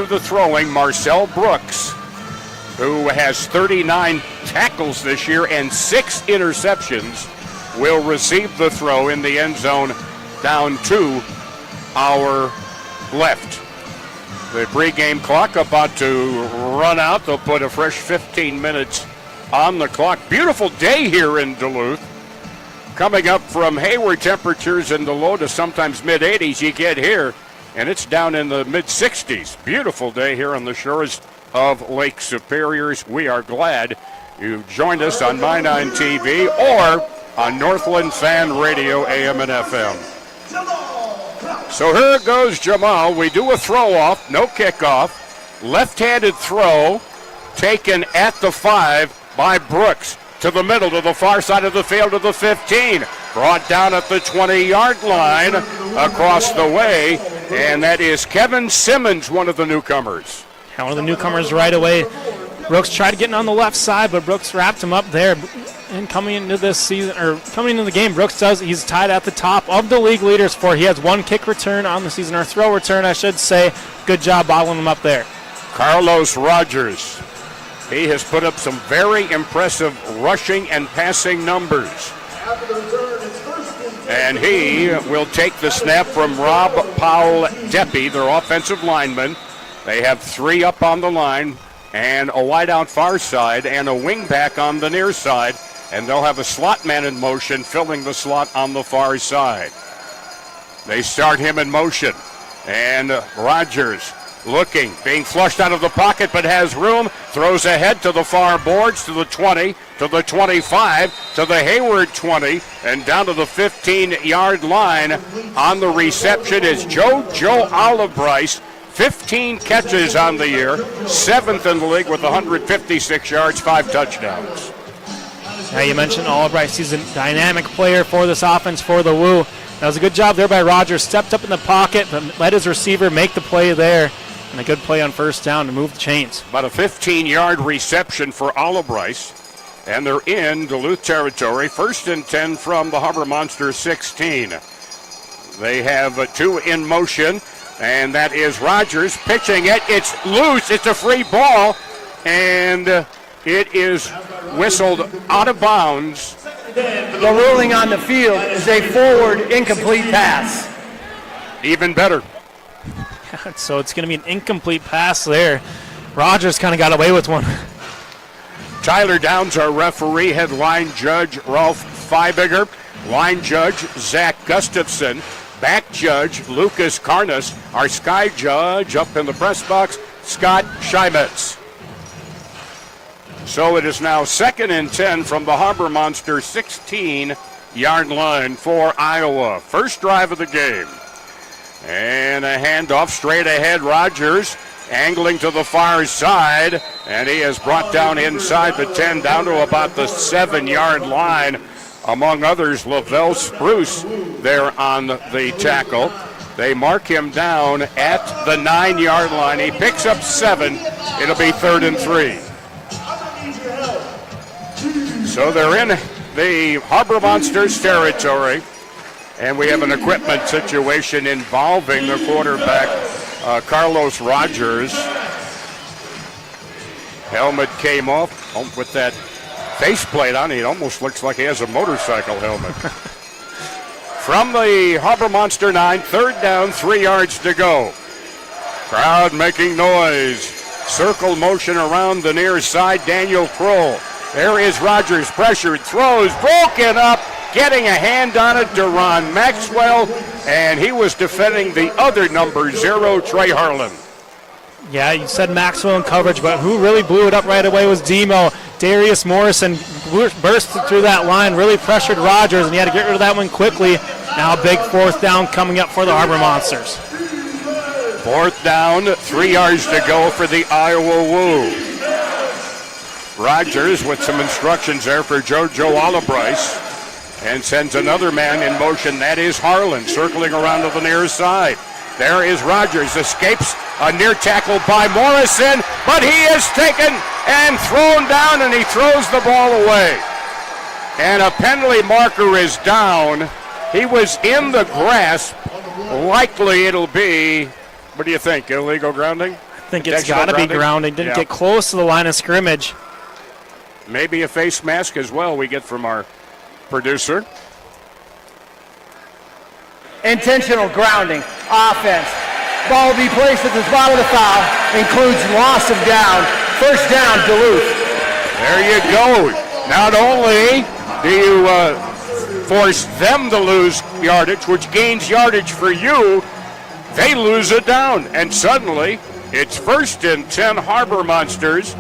The throwing, Marcel Brooks, who has 39 tackles this year and 6 interceptions, will receive the throw in the end zone down to our left. The pregame clock about to run out. They'll put a fresh 15 minutes on the clock. Beautiful day here in Duluth. Coming up from Hayward, temperatures in the low to sometimes mid-80s. You get here, and it's down in the mid-60s. Beautiful day here on the shores of Lake Superior. We are glad you joined us on My 9 TV or on Northland Fan Radio, AM and FM. So here goes Jamal. We do a throw-off, no kickoff. Left-handed throw taken at the 5 by Brooks. To the middle, to the far side of the field, to the 15. Brought down at the 20-yard line across the way. And that is Kevin Simmons, one of the newcomers. One of the newcomers right away. Brooks tried to get on the left side, but Brooks wrapped him up there. And coming into this season, or coming into the game, Brooks he's tied at the top of the league leaders for. He has 1 kick return on the season, or throw return, I should say. Good job bottling him up there. Carlos Rogers. He has put up some very impressive rushing and passing numbers. And he will take the snap from Rob Powell-Deppy, their offensive lineman. They have 3 up on the line, and a wide out far side, and a wing back on the near side. And they'll have a slot man in motion, filling the slot on the far side. They start him in motion. And Rogers looking, being flushed out of the pocket, but has room, throws ahead to the far boards, to the 20, to the 25, to the Hayward 20, and down to the 15-yard line. On the reception is Joe Olive-Bryce, 15 catches on the year, 7th in the league with 156 yards, 5 touchdowns. Now you mentioned Olive-Bryce. He's a dynamic player for this offense for the Woo. That was a good job there by Rogers. Stepped up in the pocket, but let his receiver make the play there. And a good play on first down to move the chains. About a 15-yard reception for Olive-Bryce. And they're in Duluth territory. 1st and 10 from the Harbor Monsters 16. They have 2 in motion. And that is Rogers pitching it. It's loose. It's a free ball. And it is whistled out of bounds. The ruling on the field is a forward incomplete pass. Even better. So it's going to be an incomplete pass there. Rogers kind of got away with one. Tyler Downs, our referee, head line judge Rolf Feibiger, line judge Zach Gustafson, back judge Lucas Carnus, our sky judge up in the press box, Scott Scheimetz. So it is now 2nd and 10 from the Harbor Monster 16-yard line for Iowa. First drive of the game. And a handoff straight ahead. Rogers angling to the far side. And he is brought down inside the 10, down to about the 7-yard line. Among others, Lavelle Spruce there on the tackle. They mark him down at the 9-yard line. He picks up 7. It'll be 3rd and 3. So they're in the Harbor Monsters territory, and we have an equipment situation involving the quarterback, Carlos Rogers. Helmet came off with that faceplate on. It almost looks like he has a motorcycle helmet. From the Harbor Monster 9, 3rd down, 3 yards to go. Crowd making noise. Circle motion around the near side. Daniel Kroll. There is Rogers, pressured, throws, broken up, getting a hand on it to Ron Maxwell, and he was defending the other number 0, Trey Harlan. Yeah, you said Maxwell in coverage, but who really blew it up right away was Demo. Darius Morrison bursted through that line, really pressured Rogers, and he had to get rid of that one quickly. Now a big 4th down coming up for the Harbor Monsters. 4th down, 3 yards to go for the Iowa Woo. Rogers with some instructions there for Joe Olive-Bryce, and sends another man in motion. That is Harlan, circling around to the near side. There is Rogers, escapes a near tackle by Morrison, but he is taken and thrown down, and he throws the ball away. And a penalty marker is down. He was in the grasp. Likely it'll be, what do you think, illegal grounding? I think it's got to be grounding. Didn't get close to the line of scrimmage. Maybe a face mask as well we get from our producer. Intentional grounding, offense. Ball will be placed at the spot of the foul. Includes loss of down. First down, Duluth. There you go. Not only do you force them to lose yardage, which gains yardage for you, they lose it down. And suddenly, it's 1st and 10 Harbor Monsters,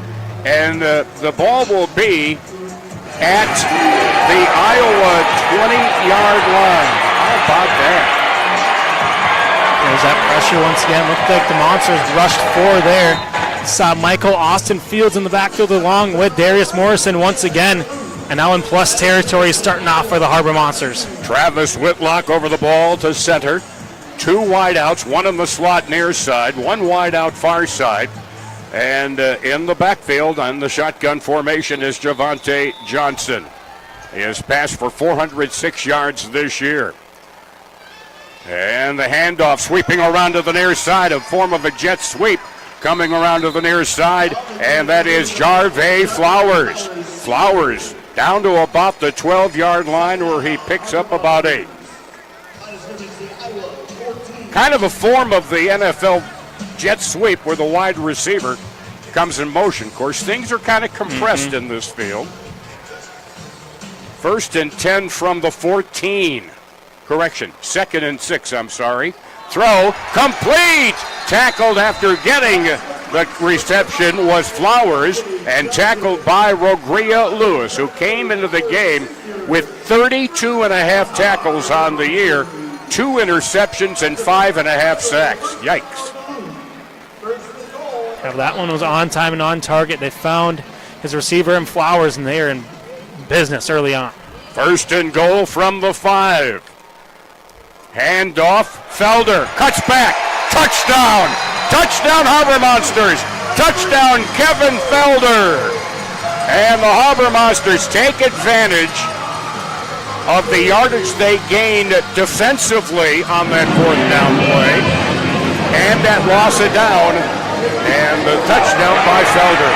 and the ball will be at the Iowa 20-yard line. How about that? There's that pressure once again. Looked like the Monsters rushed 4 there. Saw Michael Austin Fields in the backfield along with Darius Morrison once again. And now in plus territory starting off for the Harbor Monsters. Travis Whitlock over the ball to center. 2 wideouts, one in the slot near side, 1 wide out far side. And in the backfield on the shotgun formation is Javante Johnson. He has passed for 406 yards this year. And the handoff sweeping around to the near side, a form of a jet sweep coming around to the near side, and that is Jarvay Flowers. Flowers down to about the 12-yard line where he picks up about 8. Kind of a form of the NFL jet sweep where the wide receiver comes in motion. Of course, things are kind of compressed in this field. 1st and 10 from the 14. Correction, 2nd and 6, I'm sorry. Throw, complete! Tackled after getting the reception was Flowers, and tackled by Rogria Lewis, who came into the game with 32 and a half tackles on the year, 2 interceptions, and 5.5 sacks. Yikes. Yeah, that one was on time and on target. They found his receiver and Flowers, and they are in business early on. 1st and goal from the 5. Handoff, Felder, cuts back, touchdown! Touchdown Harbor Monsters! Touchdown Kevin Felder! And the Harbor Monsters take advantage of the yardage they gained defensively on that 4th down play, and that loss of down, and the touchdown by Felder.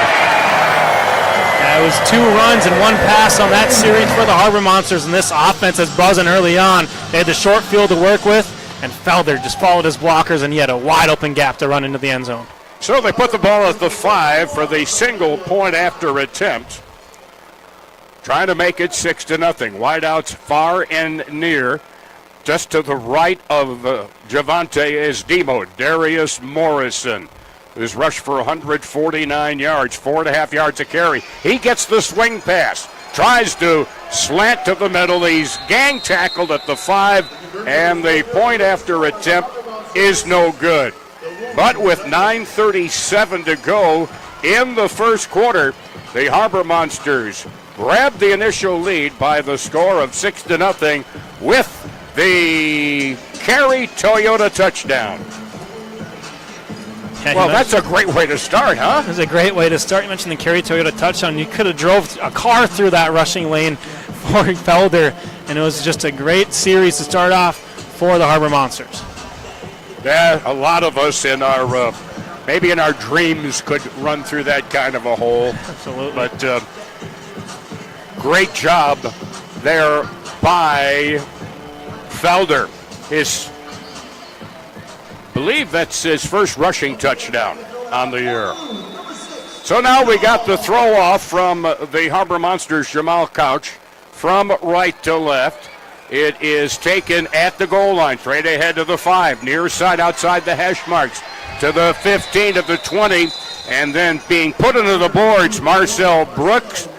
It was 2 runs and 1 pass on that series for the Harbor Monsters, and this offense is buzzing early on. They had the short field to work with, and Felder just followed his blockers, and he had a wide open gap to run into the end zone. So they put the ball at the 5 for the single point after attempt. Trying to make it 6-0. Wideouts far and near. Just to the right of Javante is Demo, Darius Morrison, who's rushed for 149 yards, 4.5 yards a carry. He gets the swing pass, tries to slant to the middle. He's gang tackled at the 5, and the point after attempt is no good. But with 9:37 to go in the first quarter, the Harbor Monsters grabbed the initial lead by the score of 6-0 with the Carey Toyota touchdown. Yeah, well, that's a great way to start, huh? That's a great way to start. You mentioned the Carey Toyota touchdown. You could have drove a car through that rushing lane for Felder, and it was just a great series to start off for the Harbor Monsters. Yeah, a lot of us in our, maybe in our dreams could run through that kind of a hole. Absolutely. But great job there by Felder. I believe that's his first rushing touchdown on the year. So now we got the throw off from the Harbor Monsters, Jamal Couch, from right to left. It is taken at the goal line, straight ahead to the 5, near side outside the hash marks, to the 15, to the 20, and then being put into the boards, Marcel Brooks.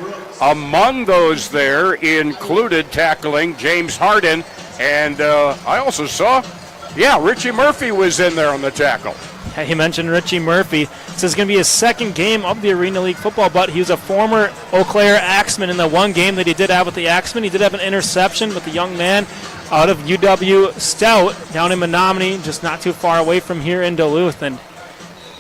Among those there included tackling James Harden, and I also saw, Richie Murphy was in there on the tackle. He mentioned Richie Murphy. This is going to be his second game of the Arena League football, but he was a former Eau Claire Axeman in the one game that he did have with the Axemen. He did have an interception with the young man out of UW Stout down in Menominee, just not too far away from here in Duluth, and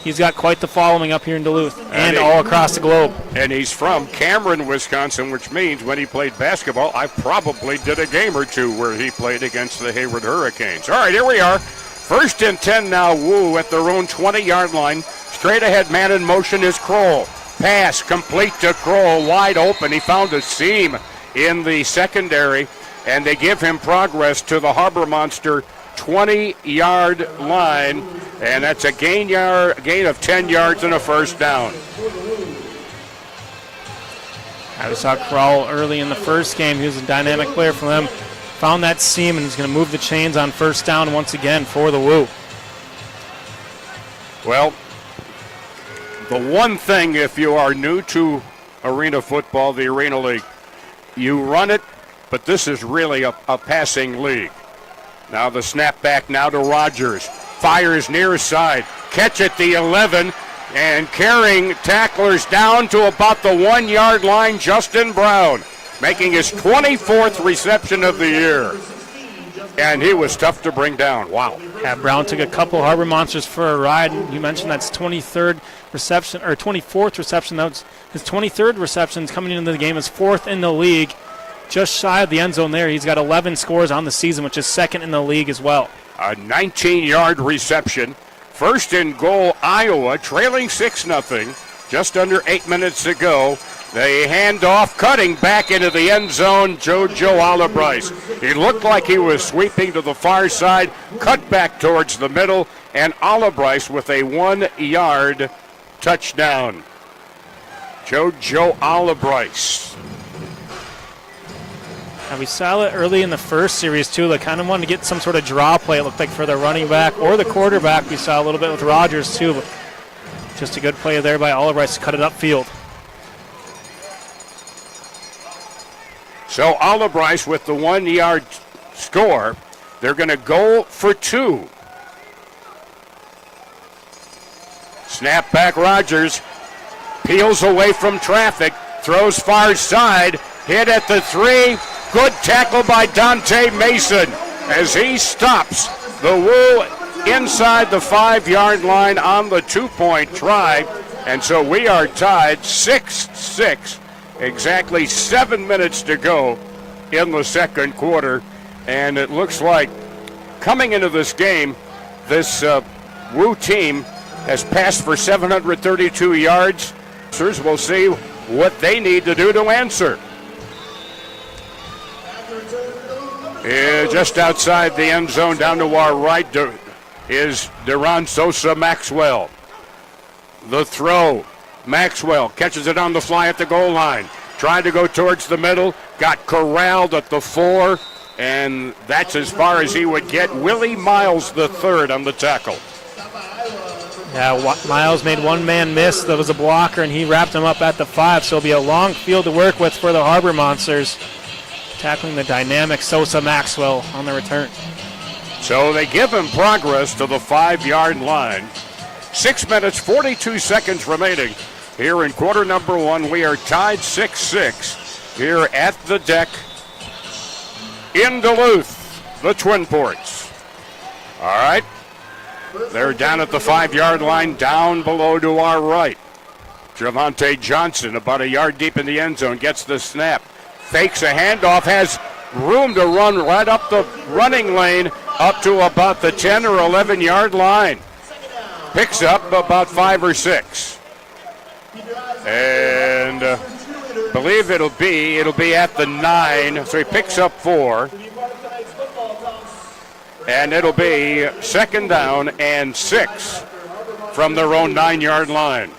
he's got quite the following up here in Duluth and all across the globe. And he's from Cameron, Wisconsin, which means when he played basketball, I probably did a game or two where he played against the Hayward Hurricanes. All right, here we are. 1st and 10 now, Woo at their own 20-yard line. straight ahead man in motion is Kroll. Pass complete to Kroll, wide open. He found a seam in the secondary, and they give him progress to the Harbor Monster 20-yard line, and that's a gain of 10 yards and a first down. We saw Kroll early in the first game. He was a dynamic player for them. Found that seam and is going to move the chains on first down once again for the Woo. Well, the one thing, if you are new to arena football, the Arena League, you run it, but this is really a passing league. Now the snap back now to Rogers. Fires near side. Catch at the 11, and carrying tacklers down to about the 1 yard line, Justin Brown, making his 24th reception of the year. And he was tough to bring down. Wow. Yeah, Brown took a couple Harbor Monsters for a ride. You mentioned that's 23rd reception, or 24th reception. That was his 23rd receptions coming into the game, his 4th in the league. Just shy of the end zone there. He's got 11 scores on the season, which is 2nd in the league as well. A 19-yard reception. First and goal, Iowa, trailing 6-0. Just under 8 minutes to go. They hand off, cutting back into the end zone, Joe Albrice. He looked like he was sweeping to the far side, cut back towards the middle, and Albrice with a 1 yard touchdown. Joe Albrice. And we saw it early in the first series, too. They kind of wanted to get some sort of draw play, it looked like, for the running back or the quarterback. We saw a little bit with Rogers, too. But just a good play there by Albrice to cut it upfield. So Albrice with the 1 yard score. They're going to go for 2. Snap back Rogers. Peels away from traffic. Throws far side. Hit at the 3. Good tackle by Dante Mason as he stops the Woo inside the 5 yard line on the 2-point try. And so we are tied 6-6. Exactly 7 minutes to go in the second quarter. And it looks like coming into this game, this Woo team has passed for 732 yards. We'll see what they need to do to answer. Just outside the end zone, down to our right, is Deron Sosa Maxwell. The throw. Maxwell catches it on the fly at the goal line. Tried to go towards the middle. Got corralled at the 4. And that's as far as he would get. Willie Miles the third on the tackle. Yeah, Miles made one man miss. That was a blocker, and he wrapped him up at the 5. So it'll be a long field to work with for the Harbor Monsters. Tackling the dynamic Sosa Maxwell on the return. So they give him progress to the 5 yard line. 6 minutes, 42 seconds remaining here in quarter number 1. We are tied 6-6 here at the deck in Duluth, the Twin Ports. All right. They're down at the 5 yard line, down below to our right. Javante Johnson, about a yard deep in the end zone, gets the snap. Fakes a handoff, has room to run right up the running lane up to about the 10 or 11 yard line. Picks up about 5 or 6. And believe it'll be at the 9. So he picks up 4. And it'll be second down and 6 from their own 9 yard line.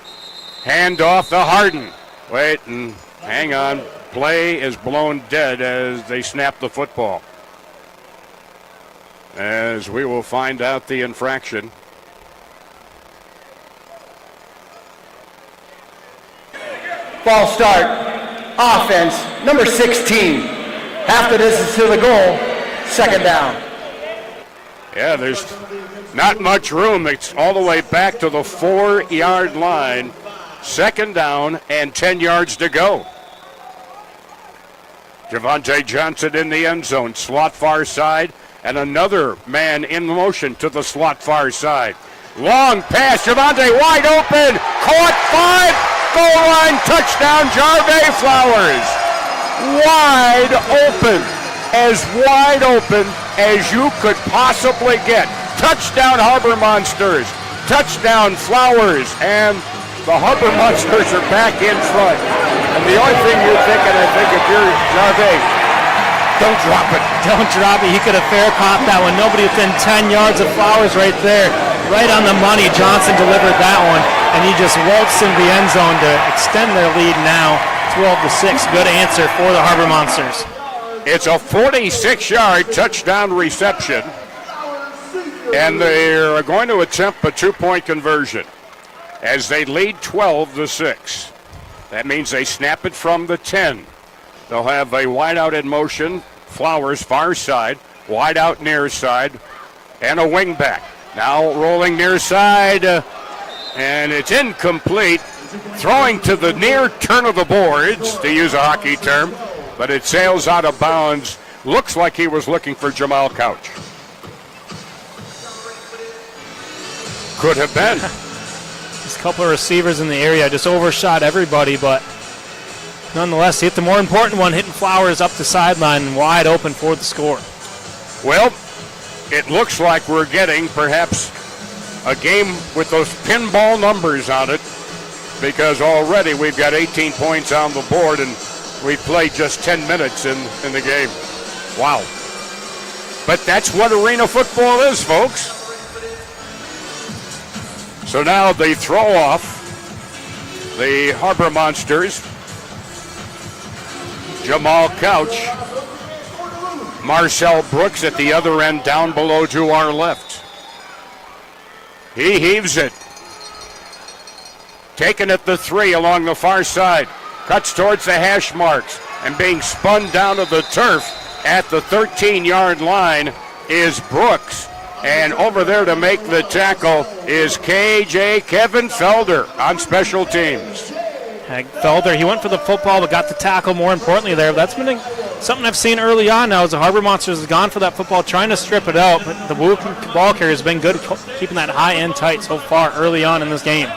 Hand off to Harden. Wait and hang on. Play is blown dead as they snap the football. As we will find out the infraction. Ball start. Offense, number 16. Half the distance to the goal. Second down. Yeah, there's not much room. It's all the way back to the 4 yard line. Second down and 10 yards to go. Javante Johnson in the end zone. Slot far side. And another man in motion to the slot far side. Long pass. Javante wide open. Caught 5. Goal line touchdown. Jarvey Flowers. Wide open. As wide open as you could possibly get. Touchdown Harbor Monsters. Touchdown, Flowers, and the Harbor Monsters are back in front. And the only thing you're thinking, I think, if you're Jarvey, don't drop it. Don't drop it. He could have fair caught that one. Nobody within 10 yards of Flowers right there. Right on the money. Johnson delivered that one, and he just waltzed into the end zone to extend their lead now 12-6. Good answer for the Harbor Monsters. It's a 46-yard touchdown reception, and they're going to attempt a two-point conversion as they lead 12-6. That means they snap it from the 10. They'll have a wide out in motion, Flowers far side, wide out near side, and a wing back. Now rolling near side, and it's incomplete. Throwing to the near turn of the boards, to use a hockey term, but it sails out of bounds. Looks like he was looking for Jamal Couch. Could have been. There's a couple of receivers in the area just overshot everybody, but nonetheless, he hit the more important one, hitting Flowers up the sideline and wide open for the score. Well, it looks like we're getting perhaps a game with those pinball numbers on it, because already we've got 18 points on the board and we played just 10 minutes in the game. Wow. But that's what arena football is, folks. So now they throw off the Harbor Monsters. Jamal Couch, Marcel Brooks at the other end down below to our left. He heaves it. Taken at the 3 along the far side. Cuts towards the hash marks and being spun down to the turf at the 13-yard line is Brooks. And over there to make the tackle is KJ Kevin Felder on special teams. Felder, he went for the football but got the tackle more importantly there. That's been something I've seen early on now as the Harbor Monsters has gone for that football, trying to strip it out. But the Woo ball carrier has been good keeping that high end tight so far early on in this game.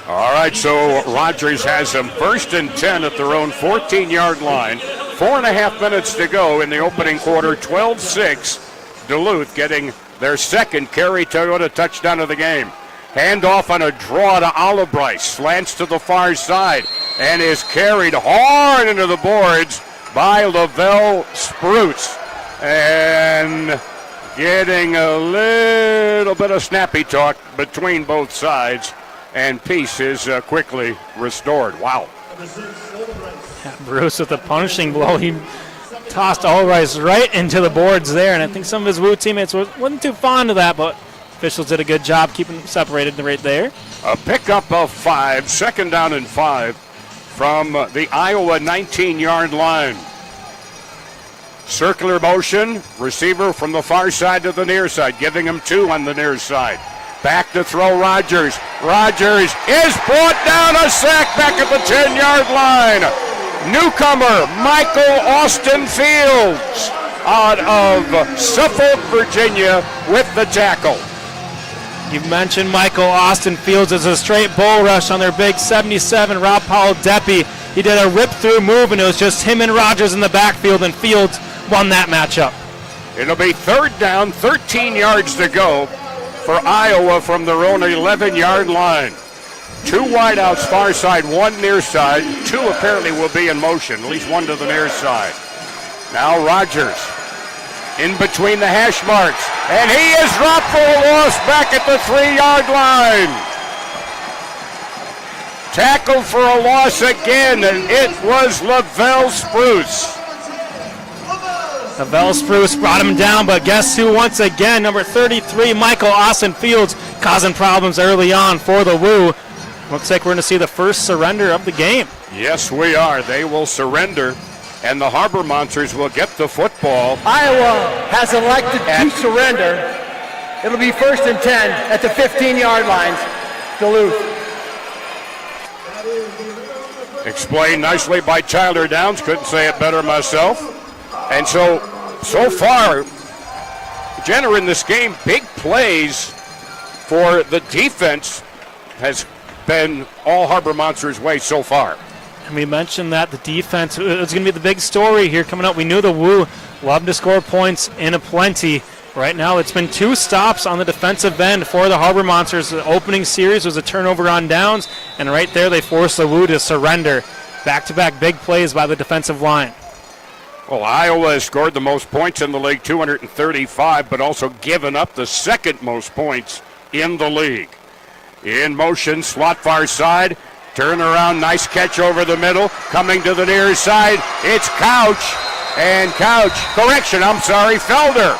All right, so Rogers has them 1st and 10 at their own 14-yard line. 4.5 minutes to go in the opening quarter. 12-6. Duluth getting their second Carey Toyota touchdown of the game. Handoff on a draw to Olibrice. Slants to the far side and is carried hard into the boards by Lavelle Spruce. And getting a little bit of snappy talk between both sides. And peace is quickly restored. Wow. Bruce with a punishing blow. He tossed Allrice right into the boards there, and I think some of his Woo teammates wasn't too fond of that, but officials did a good job keeping them separated right there. A pickup of 5, 2nd down and 5 from the Iowa 19-yard line. Circular motion, receiver from the far side to the near side, giving him 2 on the near side. Back to throw Rogers. Rogers is brought down, a sack back at the 10-yard line. Newcomer Michael Austin Fields out of Suffolk, Virginia with the tackle. You mentioned Michael Austin Fields as a straight bull rush on their big 77 Rob Powell Deppy. He did a rip-through move, and it was just him and Rogers in the backfield, and Fields won that matchup. It'll be 3rd down, 13 yards to go for Iowa from their own 11-yard line. 2 wideouts far side, 1 near side. 2 apparently will be in motion, at least 1 to the near side. Now Rogers in between the hash marks, and he is dropped for a loss back at the 3-yard line. Tackled for a loss again, and it was Lavelle Spruce. Lavelle Spruce brought him down, but guess who once again, number 33, Michael Austin Fields, causing problems early on for the Woo. Looks like we're going to see the first surrender of the game. Yes, we are. They will surrender, and the Harbor Monsters will get the football. Iowa has elected to surrender. It'll be 1st and 10 at the 15-yard lines. Duluth. Explained nicely by Tyler Downs. Couldn't say it better myself. And so far, Jenner, in this game, big plays for the defense has been all Harbor Monsters' way so far. And we mentioned that the defense is going to be the big story here coming up. We knew the Woo love to score points in a plenty, Right now, it's been 2 stops on the defensive end for the Harbor Monsters. The opening series was a turnover on downs, and right there they forced the Woo to surrender. Back-to-back big plays by the defensive line. Well, Iowa has scored the most points in the league, 235, but also given up the second most points in the league. In motion, slot far side, turn around, nice catch over the middle, coming to the near side, it's Felder.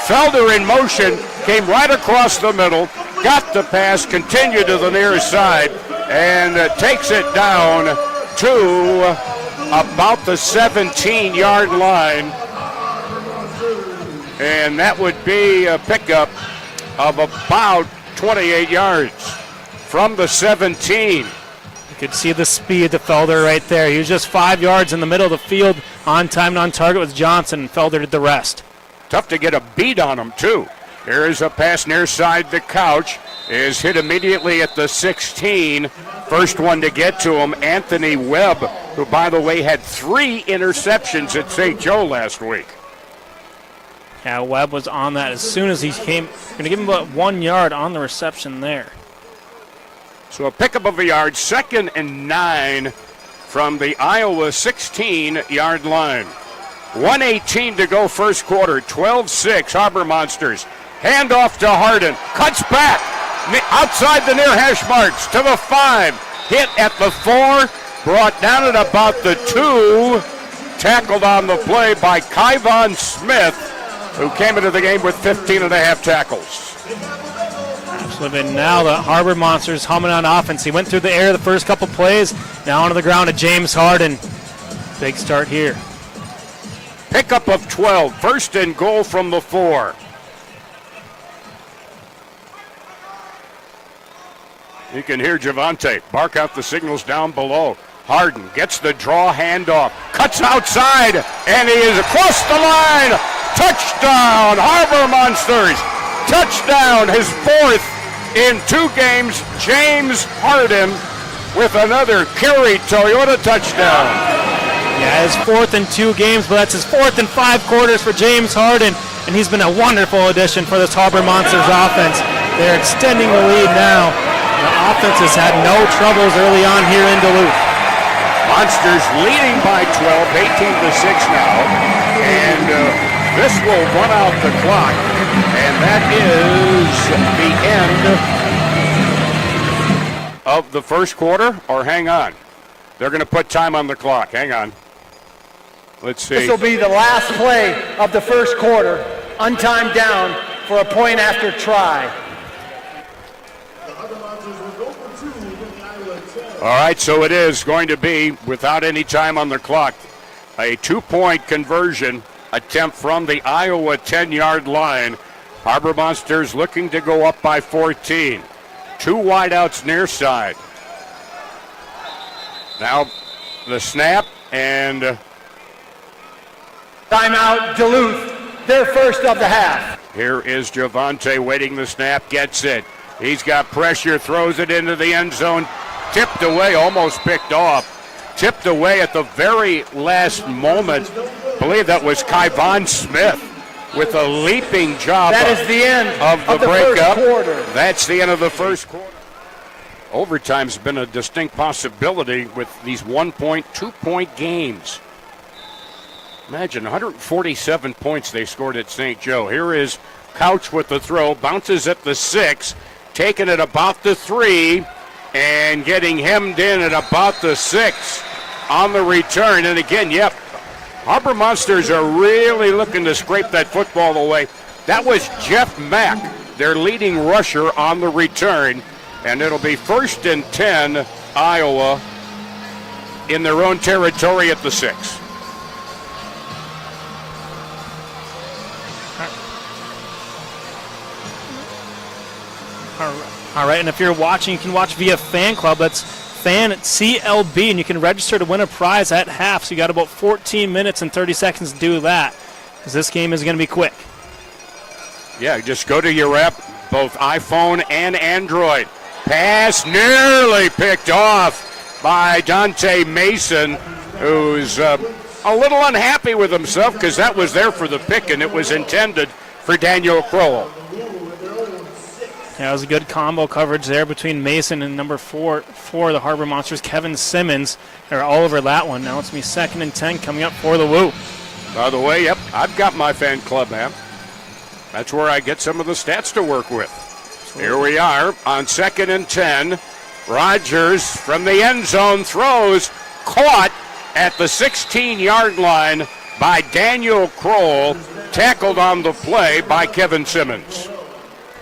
Felder in motion, came right across the middle, got the pass, continued to the near side, and takes it down to about the 17-yard line. And that would be a pickup of about 28 yards from the 17. You could see the speed to Felder right there. He was just 5 yards in the middle of the field. On time and on target was Johnson, and Felder did the rest. Tough to get a beat on him, too. Here is a pass near side to Couch. Is hit immediately at the 16. First one to get to him, Anthony Webb, who, by the way, had 3 interceptions at St. Joe last week. Yeah, Webb was on that as soon as he came. Going to give him about 1 yard on the reception there. So a pickup of a yard, 2nd and 9 from the Iowa 16-yard line. 1:18 to go first quarter, 12-6, Harbor Monsters. Hand off to Hardin, cuts back, outside the near hash marks, to the 5, hit at the 4, brought down at about the 2, tackled on the play by Kyvon Smith, who came into the game with 15 and a half tackles. Absolutely. Now the Harbor Monsters humming on offense. He went through the air the first couple plays, now onto the ground to James Hardin. Big start here. Pickup of 12, 1st and goal from the 4. You can hear Javante bark out the signals down below. Hardin gets the draw handoff, cuts outside, and he is across the line. Touchdown, Harbor Monsters. Touchdown, his 4th in 2 games. James Hardin with another Kerry Toyota touchdown. Yeah, his 4th in 2 games, but that's his 4th in 5 quarters for James Hardin, and he's been a wonderful addition for this Harbor Monsters offense. They're extending the lead now. The offense has had no troubles early on here in Duluth. Monsters leading by 12, 18-6 now, and this will run out the clock, and that is the end of the first quarter, or hang on. They're going to put time on the clock. Hang on. Let's see. This will be the last play of the first quarter, untimed down for a point after try. All right, so it is going to be, without any time on the clock, a 2-point conversion attempt from the Iowa 10-yard line. Harbor Monsters looking to go up by 14. 2 wideouts near side. Now the snap and timeout, Duluth, their first of the half. Here is Javante waiting the snap, gets it. He's got pressure, throws it into the end zone. Tipped away, almost picked off. Tipped away at the very last moment. I believe that was Kyvon Smith with a leaping job. That is the end of the breakup. First quarter. That's the end of the first quarter. Overtime's been a distinct possibility with these 1-point, 2-point games. Imagine 147 points they scored at St. Joe. Here is Couch with the throw, bounces at the 6, taking it about the 3, and getting hemmed in at about the 6 on the return. And again, yep, Harbor Monsters are really looking to scrape that football away. That was Jeff Mack, their leading rusher on the return. And it'll be 1st and 10, Iowa, in their own territory at the 6. All right, and if you're watching, you can watch via Fan Club. That's Fan at CLB, and you can register to win a prize at half. So you got about 14 minutes and 30 seconds to do that, because this game is going to be quick. Yeah, just go to your app, both iPhone and Android. Pass nearly picked off by Dante Mason, who's a little unhappy with himself because that was there for the pick and it was intended for Daniel Crowell. Yeah, it was a good combo coverage there between Mason and number 4 for the Harbor Monsters, Kevin Simmons. They're all over that one. Now it's me 2nd and 10 coming up for the Woo. By the way, yep, I've got my fan club app. That's where I get some of the stats to work with. Here we are on 2nd and 10. Rogers from the end zone throws, caught at the 16-yard line by Daniel Crowell, tackled on the play by Kevin Simmons.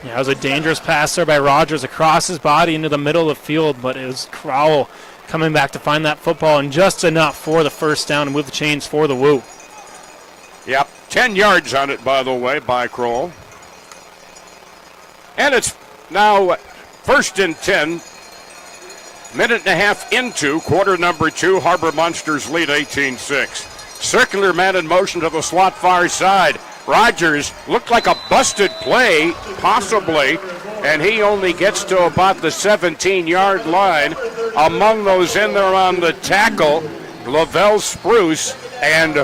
Yeah, it was a dangerous pass there by Rogers across his body into the middle of the field, but it was Crowell coming back to find that football and just enough for the first down and move the chains for the Woo. Yep, 10 yards on it, by the way, by Crowell. And it's now 1st and 10, minute and a half into quarter number 2. Harbor Monsters lead 18-6. Circular man in motion to the slot far side. Rogers looked like a busted play, possibly, and he only gets to about the 17-yard line. Among those in there on the tackle, Lavelle Spruce and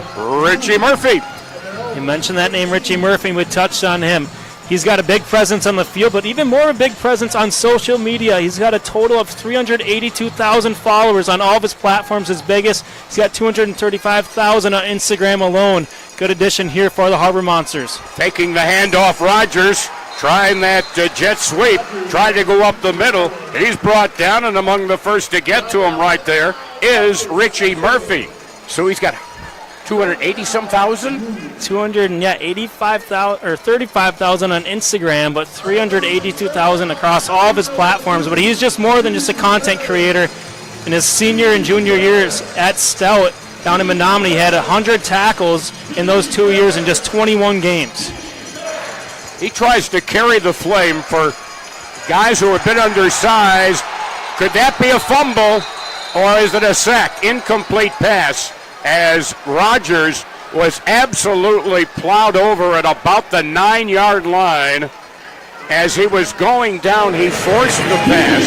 Richie Murphy. You mentioned that name, Richie Murphy. We touched on him. He's got a big presence on the field, but even more of a big presence on social media. He's got a total of 382,000 followers on all of his platforms. His biggest, he's got 235,000 on Instagram alone. Good addition here for the Harbor Monsters. Taking the handoff, Rogers, trying that jet sweep, trying to go up the middle. He's brought down, and among the first to get to him right there is Richie Murphy. So he's got 280-some thousand? 285,000 or 35,000 on Instagram, but 382,000 across all of his platforms. But he's just more than just a content creator. In his senior and junior years at Stout down in Menominee, he had 100 tackles in those 2 years in just 21 games. He tries to carry the flame for guys who are a bit undersized. Could that be a fumble, or is it a sack? Incomplete pass, as Rogers was absolutely plowed over at about the 9-yard line. As he was going down, he forced the pass.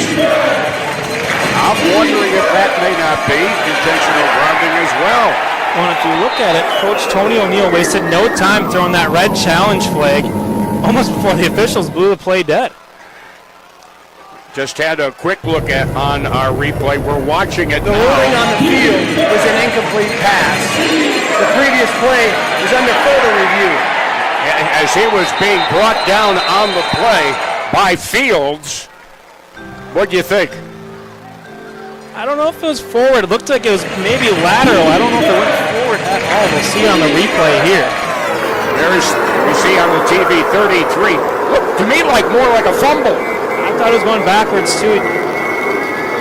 I'm wondering if that may not be intentional grounding as well. Well, if you look at it, Coach Tony O'Neill wasted no time throwing that red challenge flag almost before the officials blew the play dead. Just had a quick look at on our replay. We're watching it The now. holding on the field was an incomplete pass. The previous play was under further review. As he was being brought down on the play by Fields, what do you think? I don't know if it was forward. It looked like it was maybe lateral. I don't know if it went forward at all. We'll see on the replay here. We see on the TV 33. Look, to me, more like a fumble. I thought it was going backwards, too.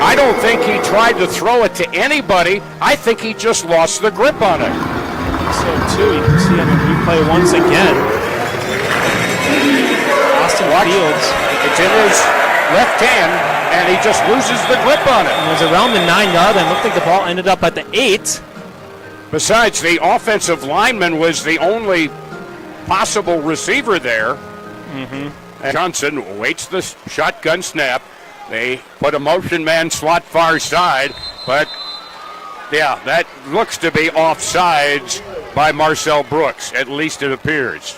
I don't think he tried to throw it to anybody. I think he just lost the grip on it. So, too, you can see on the replay once again. Austin Fields. It's in his left hand, and he just loses the grip on it. And it was around the 9-yard line. Looked like the ball ended up at the 8. Besides, the offensive lineman was the only possible receiver there. And Johnson waits the shotgun snap. They put a motion man slot far side, but yeah, that looks to be offsides by Marcel Brooks. At least it appears.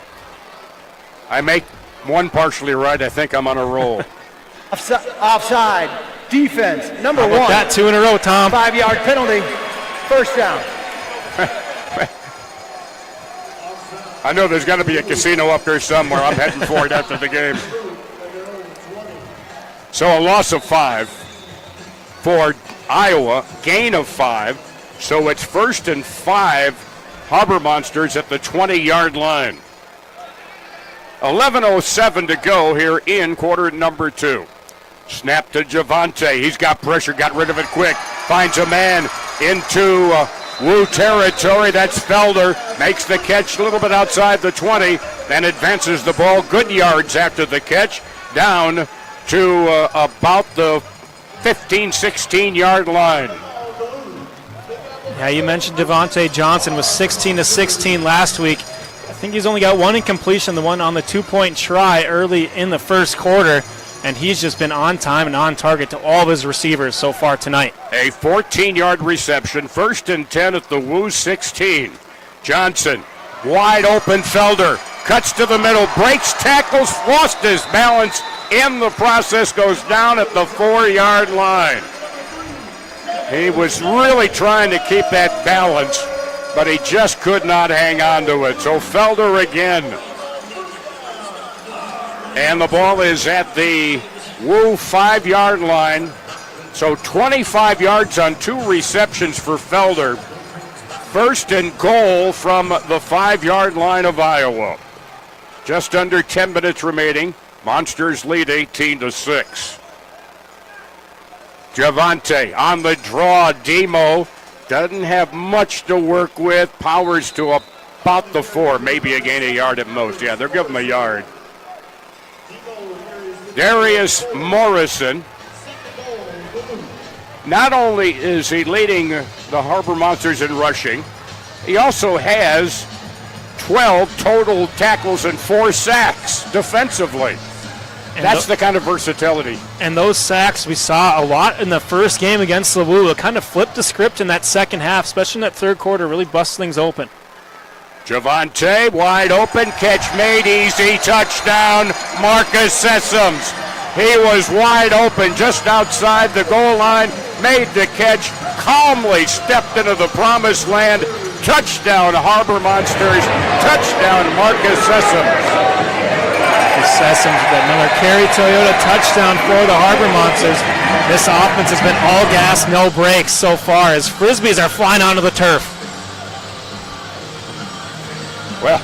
I make one partially right. I think I'm on a roll. Offside. Defense. Number 1. That 2 in a row, Tom. 5-yard penalty. First down. I know there's got to be a casino up there somewhere. I'm heading for it after the game. So a loss of 5 for Iowa, gain of 5. So it's 1st and 5, Harbor Monsters at the 20-yard line. 11:07 to go here in quarter number 2. Snap to Javante. He's got pressure, got rid of it quick. Finds a man into Woo territory. That's Felder. Makes the catch a little bit outside the 20, then advances the ball. Good yards after the catch, down to about the 15, 16-yard line. Yeah, you mentioned Devontae Johnson was 16 to 16 last week. I think he's only got one incompletion, the one on the 2-point try early in the first quarter, and he's just been on time and on target to all of his receivers so far tonight. A 14-yard reception, 1st and 10 at the Woo 16. Johnson, wide open Felder, cuts to the middle, breaks tackles, lost his balance in the process, goes down at the 4-yard line. He was really trying to keep that balance, but he just could not hang on to it. So Felder again. And the ball is at the Woo 5-yard line. So 25 yards on 2 receptions for Felder. First and goal from the 5-yard line of Iowa. Just under 10 minutes remaining. Monsters lead 18-6. Javante on the draw. Demo doesn't have much to work with. Powers to about the 4, maybe a gain a yard at most. Yeah, they're giving him a yard. Darius Morrison. Not only is he leading the Harbor Monsters in rushing, he also has 12 total tackles and 4 sacks defensively. And that's the kind of versatility. And those sacks we saw a lot in the first game against the Woo. It kind of flipped the script in that second half, especially in that third quarter, really bust things open. Javante wide open, catch made easy, touchdown, Marcus Sessoms. He was wide open just outside the goal line, made the catch, calmly stepped into the promised land. Touchdown, Harbor Monsters. Touchdown, Marcus Sessoms. Sessoms with another carry Toyota touchdown for the Harbor Monsters. This offense has been all gas, no brakes so far as Frisbees are flying onto the turf. Well,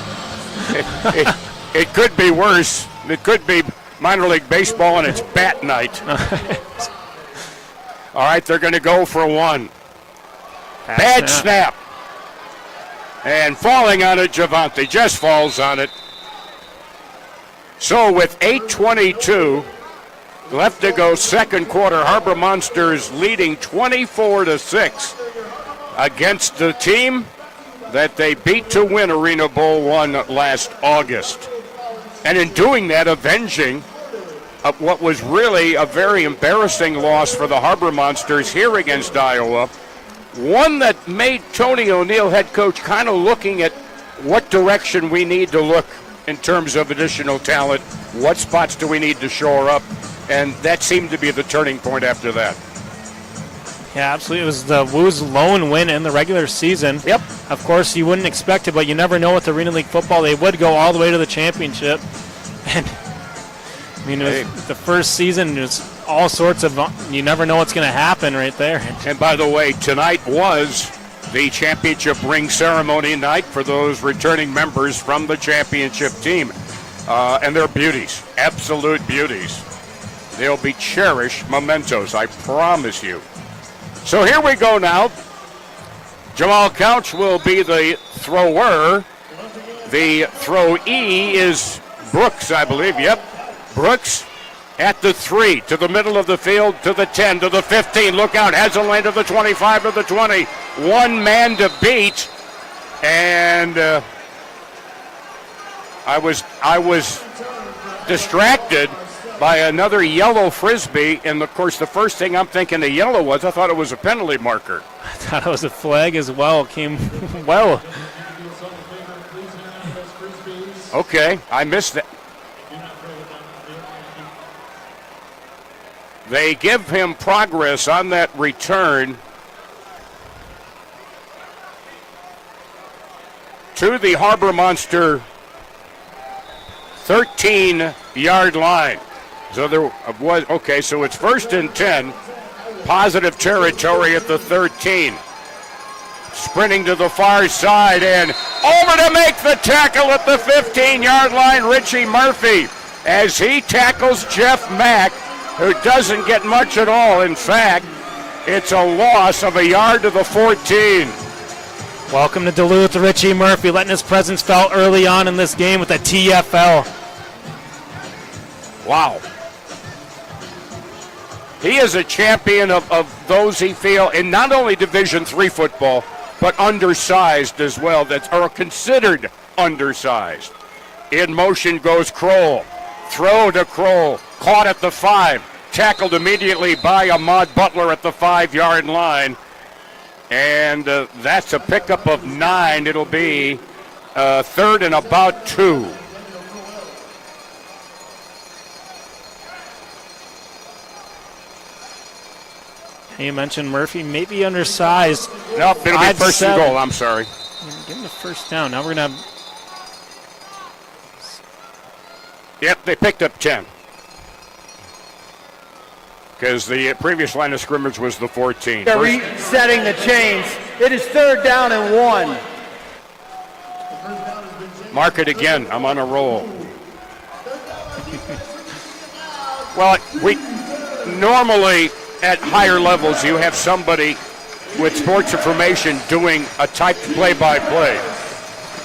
it could be worse. It could be minor league baseball and it's bat night. All right, they're going to go for 1. Bad snap. And falling on it, Javante just falls on it. So with 8:22 left to go, second quarter, Harbor Monsters leading 24-6 against the team that they beat to win Arena Bowl 1 last August. And in doing that, avenging what was really a very embarrassing loss for the Harbor Monsters here against Iowa. One that made Tony O'Neill, head coach, kind of looking at what direction we need to look in terms of additional talent. What spots do we need to shore up? And that seemed to be the turning point after that. Yeah, absolutely. It was the Woo's lone win in the regular season. Yep. Of course, you wouldn't expect it, but you never know with Arena League football. They would go all the way to the championship. And, I mean, it was the first season, there's all sorts of, you never know what's going to happen right there. And by the way, tonight was the championship ring ceremony night for those returning members from the championship team. And they're beauties, absolute beauties. They'll be cherished mementos, I promise you. So here we go now. Jamal Couch will be the thrower. The throwee is Brooks, I believe. Yep, Brooks at the 3, to the middle of the field, to the 10, to the 15. Look out, has a lane to the 25, to the 20. One man to beat. And I was distracted by another yellow Frisbee. And, of course, the first thing I'm thinking the yellow was, I thought it was a penalty marker. I thought it was a flag as well. It came well. Okay, I missed that. They give him progress on that return to the Harbor Monster 13-yard line. So there was, okay, so it's 1st and 10, positive territory at the 13. Sprinting to the far side and over to make the tackle at the 15-yard line, Richie Murphy, as he tackles Jeff Mack, who doesn't get much at all. In fact, it's a loss of a yard to the 14. Welcome to Duluth, Richie Murphy, letting his presence felt early on in this game with the TFL. Wow. He is a champion of those he feel in not only Division III football, but undersized as well, that are considered undersized. In motion goes Kroll. Throw to Kroll. Caught at the 5. Tackled immediately by Ahmad Butler at the 5-yard line. And that's a pickup of 9. It'll be 3rd and about 2. You mentioned Murphy may be undersized. Nope, it'll be first and goal. I'm sorry. Give him the first down. Now we're going to have... Yep, they picked up 10. Because the previous line of scrimmage was the 14. They're resetting the chains. It is 3rd down and 1. Mark it again. I'm on a roll. Well, we normally at higher levels you have somebody with sports information doing a typed play-by-play.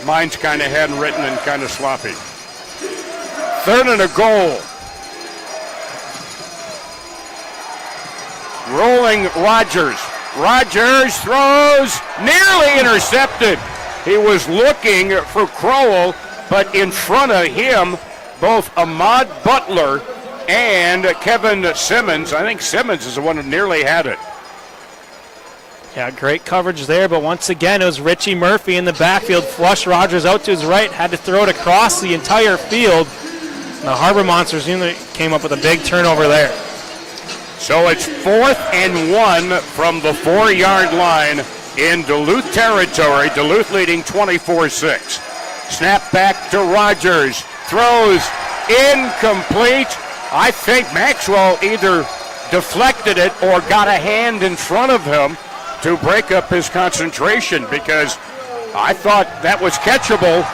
Mine's kind of handwritten and kind of sloppy. 3rd and a goal. Rolling Rogers. Rogers throws, nearly intercepted. He was looking for Crowell, but in front of him, both Ahmad Butler and Kevin Simmons. I think Simmons is the one who nearly had it. Yeah, great coverage there, but once again, it was Richie Murphy in the backfield. Flushed Rogers out to his right, had to throw it across the entire field. And the Harbor Monsters came up with a big turnover there. So it's 4th and 1 from the 4-yard line in Duluth territory. Duluth leading 24-6. Snap back to Rogers. Throws incomplete. I think Maxwell either deflected it or got a hand in front of him to break up his concentration, because I thought that was catchable,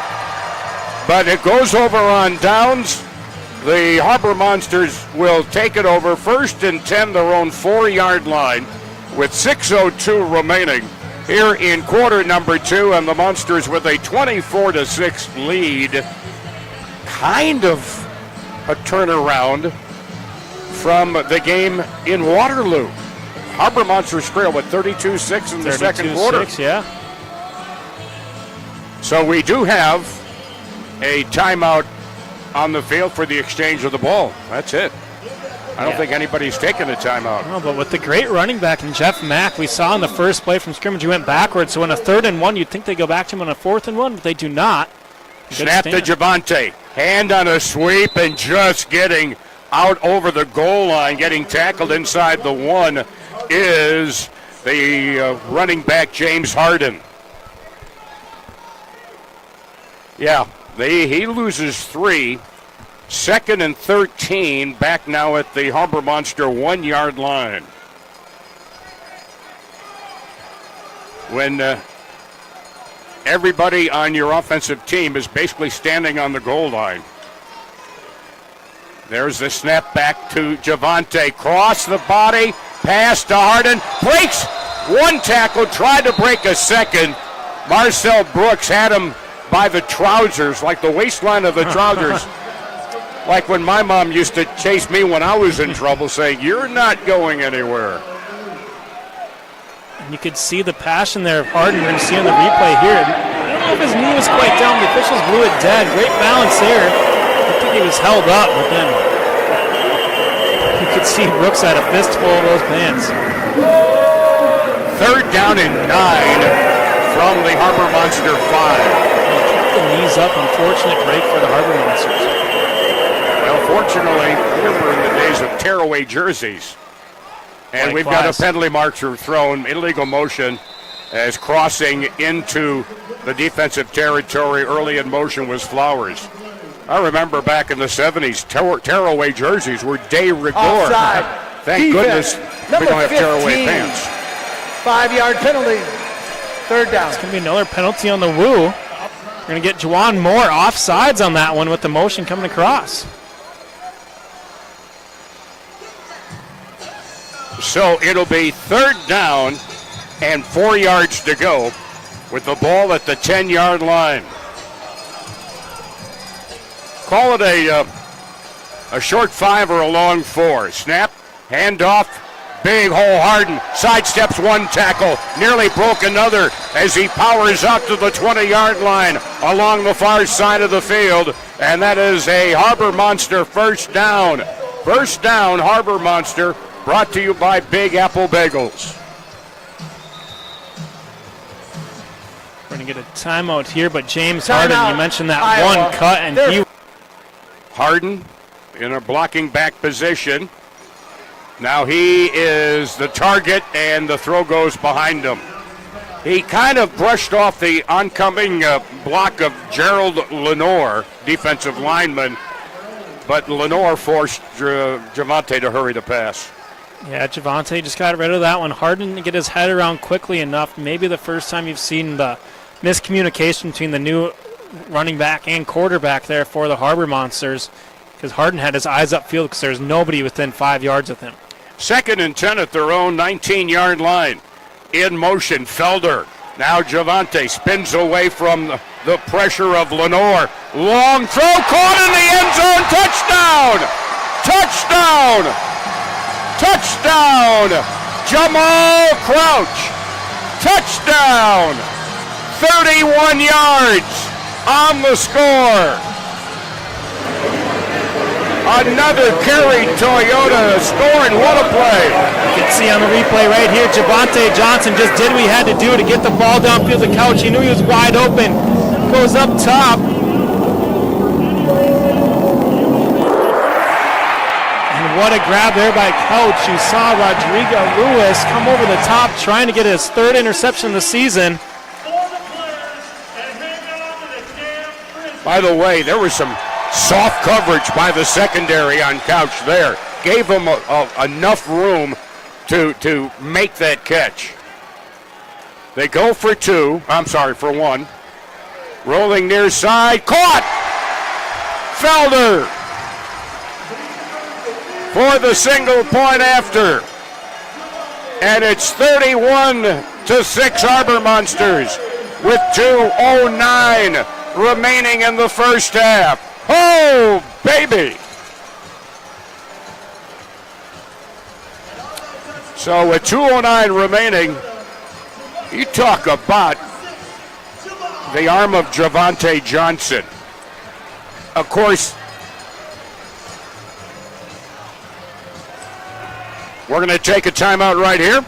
but it goes over on downs. The Harbor Monsters will take it over 1st and 10, their own 4-yard line, with 6:02 remaining here in quarter number 2, and the Monsters with a 24-6 lead. Kind of a turnaround from the game in Waterloo. Harbor Monsters trail with 32-6 in the second quarter. Yeah. So we do have a timeout on the field for the exchange of the ball. That's it. I don't think anybody's taken a timeout. No, but with the great running back in Jeff Mack, we saw in the first play from scrimmage, he went backwards. So in a 3rd and 1, you'd think they go back to him on a 4th and 1, but they do not. Snap to Javante. Hand on a sweep and just getting out over the goal line, getting tackled inside the 1 is the running back James Harden. Yeah, he loses 3. 2nd and 13, back now at the Harbor Monster 1-yard line. When everybody on your offensive team is basically standing on the goal line. There's the snap back to Javante. Cross the body, pass to Harden. Breaks 1 tackle, tried to break a 2nd. Marcel Brooks had him by the trousers, like the waistline of the trousers. Like when my mom used to chase me when I was in trouble, saying, "You're not going anywhere." And you could see the passion there of Harden. We're going to see on the replay here. I don't know if his knee was quite down. The officials blew it dead. Great balance there. I think he was held up, but then you could see Brooks had a fistful of those pants. 3rd down and 9 from the Harbor Monster 5. Kept the knees up. Unfortunate break for the Harbor Monsters. Well, fortunately, remember in the days of tearaway jerseys. And we've got a penalty marker thrown, illegal motion, as crossing into the defensive territory early in motion was Flowers. I remember back in the 70s, tearaway jerseys were de rigueur. Offside. Thank goodness we don't have 15. tearaway pants. 5-yard penalty. 3rd down. It's going to be another penalty on the Woo. We're going to get Juwan Moore offsides on that one with the motion coming across. So it'll be 3rd down and 4 yards to go with the ball at the 10-yard line. Call it a short 5 or a long 4. Snap, handoff, big hole Harden, sidesteps 1 tackle, nearly broke another as he powers up to the 20-yard line along the far side of the field, and that is a Harbor Monster 1st down. 1st down, Harbor Monster. Brought to you by Big Apple Bagels. We're going to get a timeout here, but James Harden, you mentioned that Iowa. 1 cut, and Harden in a blocking back position. Now he is the target, and the throw goes behind him. He kind of brushed off the oncoming block of Gerald Lenore, defensive lineman, but Lenore forced Javante to hurry the pass. Yeah, Javante just got rid of that one. Hardin didn't get his head around quickly enough. Maybe the first time you've seen the miscommunication between the new running back and quarterback there for the Harbor Monsters, because Hardin had his eyes upfield because there's nobody within 5 yards of him. 2nd and 10 at their own 19-yard line. In motion, Felder. Now Javante spins away from the pressure of Lenore. Long throw, caught in the end zone. Touchdown! Touchdown! Touchdown! Jamal Crouch. Touchdown! 31 yards on the score. Another carry, Toyota scoring. What a play. You can see on the replay right here, Javante Johnson just did what he had to do to get the ball downfield to Couch. He knew he was wide open. Goes up top. And what a grab there by Couch. You saw Rodrigo Lewis come over the top trying to get his 3rd interception of the season. By the way, there was some soft coverage by the secondary on Couch there. Gave him enough room to make that catch. They go for for 1. Rolling near side, caught! Felder for the single point after. And it's 31-6 Harbor Monsters with 2:09 remaining in the first half. Oh, baby! So with 2:09 remaining, you talk about the arm of Javante Johnson. Of course, we're going to take a timeout right here.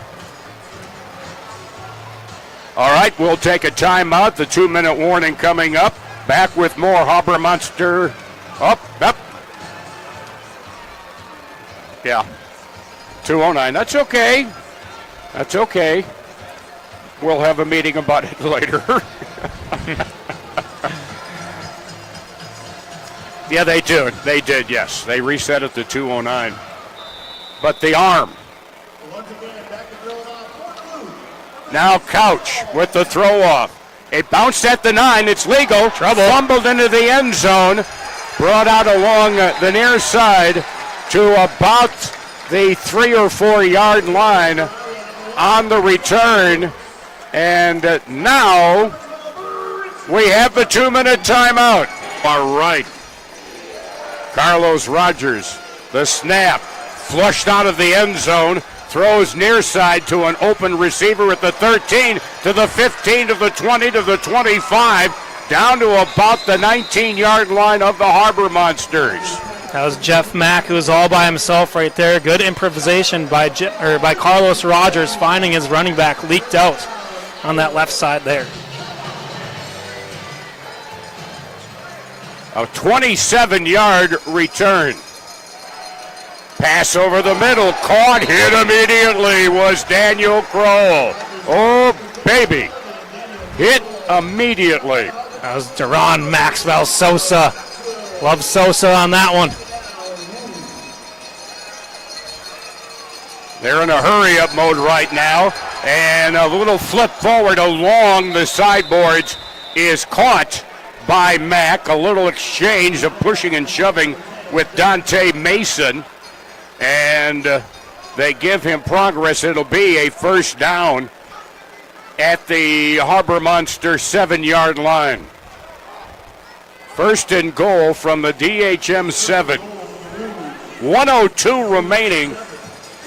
All right, we'll take a timeout. The 2-minute warning coming up. Back with more Harbor Monster. Up. Yeah. 2:09. That's okay. That's okay. We'll have a meeting about it later. Yeah, they do. They did, yes. They reset it to 2:09. But the arm. Now Couch with the throw off. It bounced at the 9. It's legal. Trouble. Fumbled into the end zone. Brought out along the near side to about the 3 or 4 yard line on the return. And now we have the 2-minute timeout. All right. Carlos Rogers, the snap, flushed out of the end zone. Throws near side to an open receiver at the 13, to the 15, to the 20, to the 25, down to about the 19-yard line of the Harbor Monsters. That was Jeff Mack, who was all by himself right there. Good improvisation by Carlos Rogers, finding his running back leaked out on that left side there. A 27-yard return. Pass over the middle, caught, hit immediately was Daniel Kroll. Oh, baby. Hit immediately. That was Duran Maxwell Sosa. Love Sosa on that one. They're in a hurry-up mode right now, and a little flip forward along the sideboards is caught by Mack. A little exchange of pushing and shoving with Dante Mason. And they give him progress. It'll be a first down at the Harbor Monster 7-yard line. First and goal from the DHM 7. 1:02 remaining.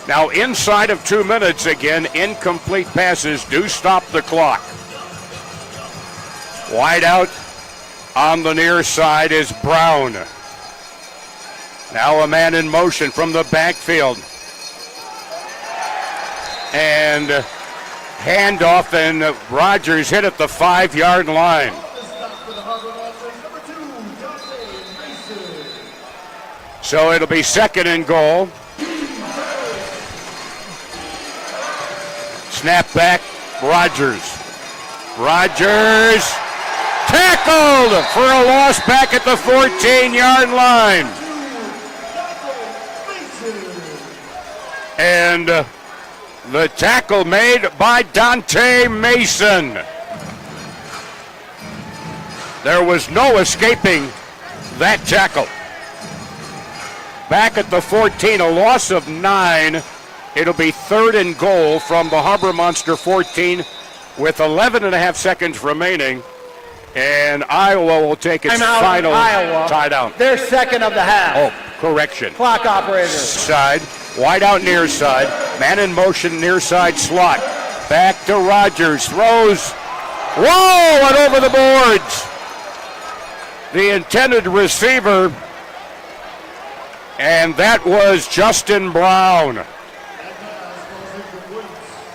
Now inside of 2 minutes again, incomplete passes do stop the clock. Wide out on the near side is Brown. Now a man in motion from the backfield. And handoff, and Rogers hit at the 5-yard line. So it'll be second and goal. Snap back, Rogers. Rogers tackled for a loss back at the 14-yard line. And the tackle made by Dante Mason. There was no escaping that tackle. Back at the 14, a loss of 9. It'll be 3rd and goal from the Harbor Monster 14 with 11 and a half seconds remaining. And Iowa will take its final timeout. They're second of the half. Oh, correction. Clock operator. Side, wide out near side. Man in motion near side slot. Back to Rogers. Throws. Whoa, and over the boards. The intended receiver, and that was Justin Brown.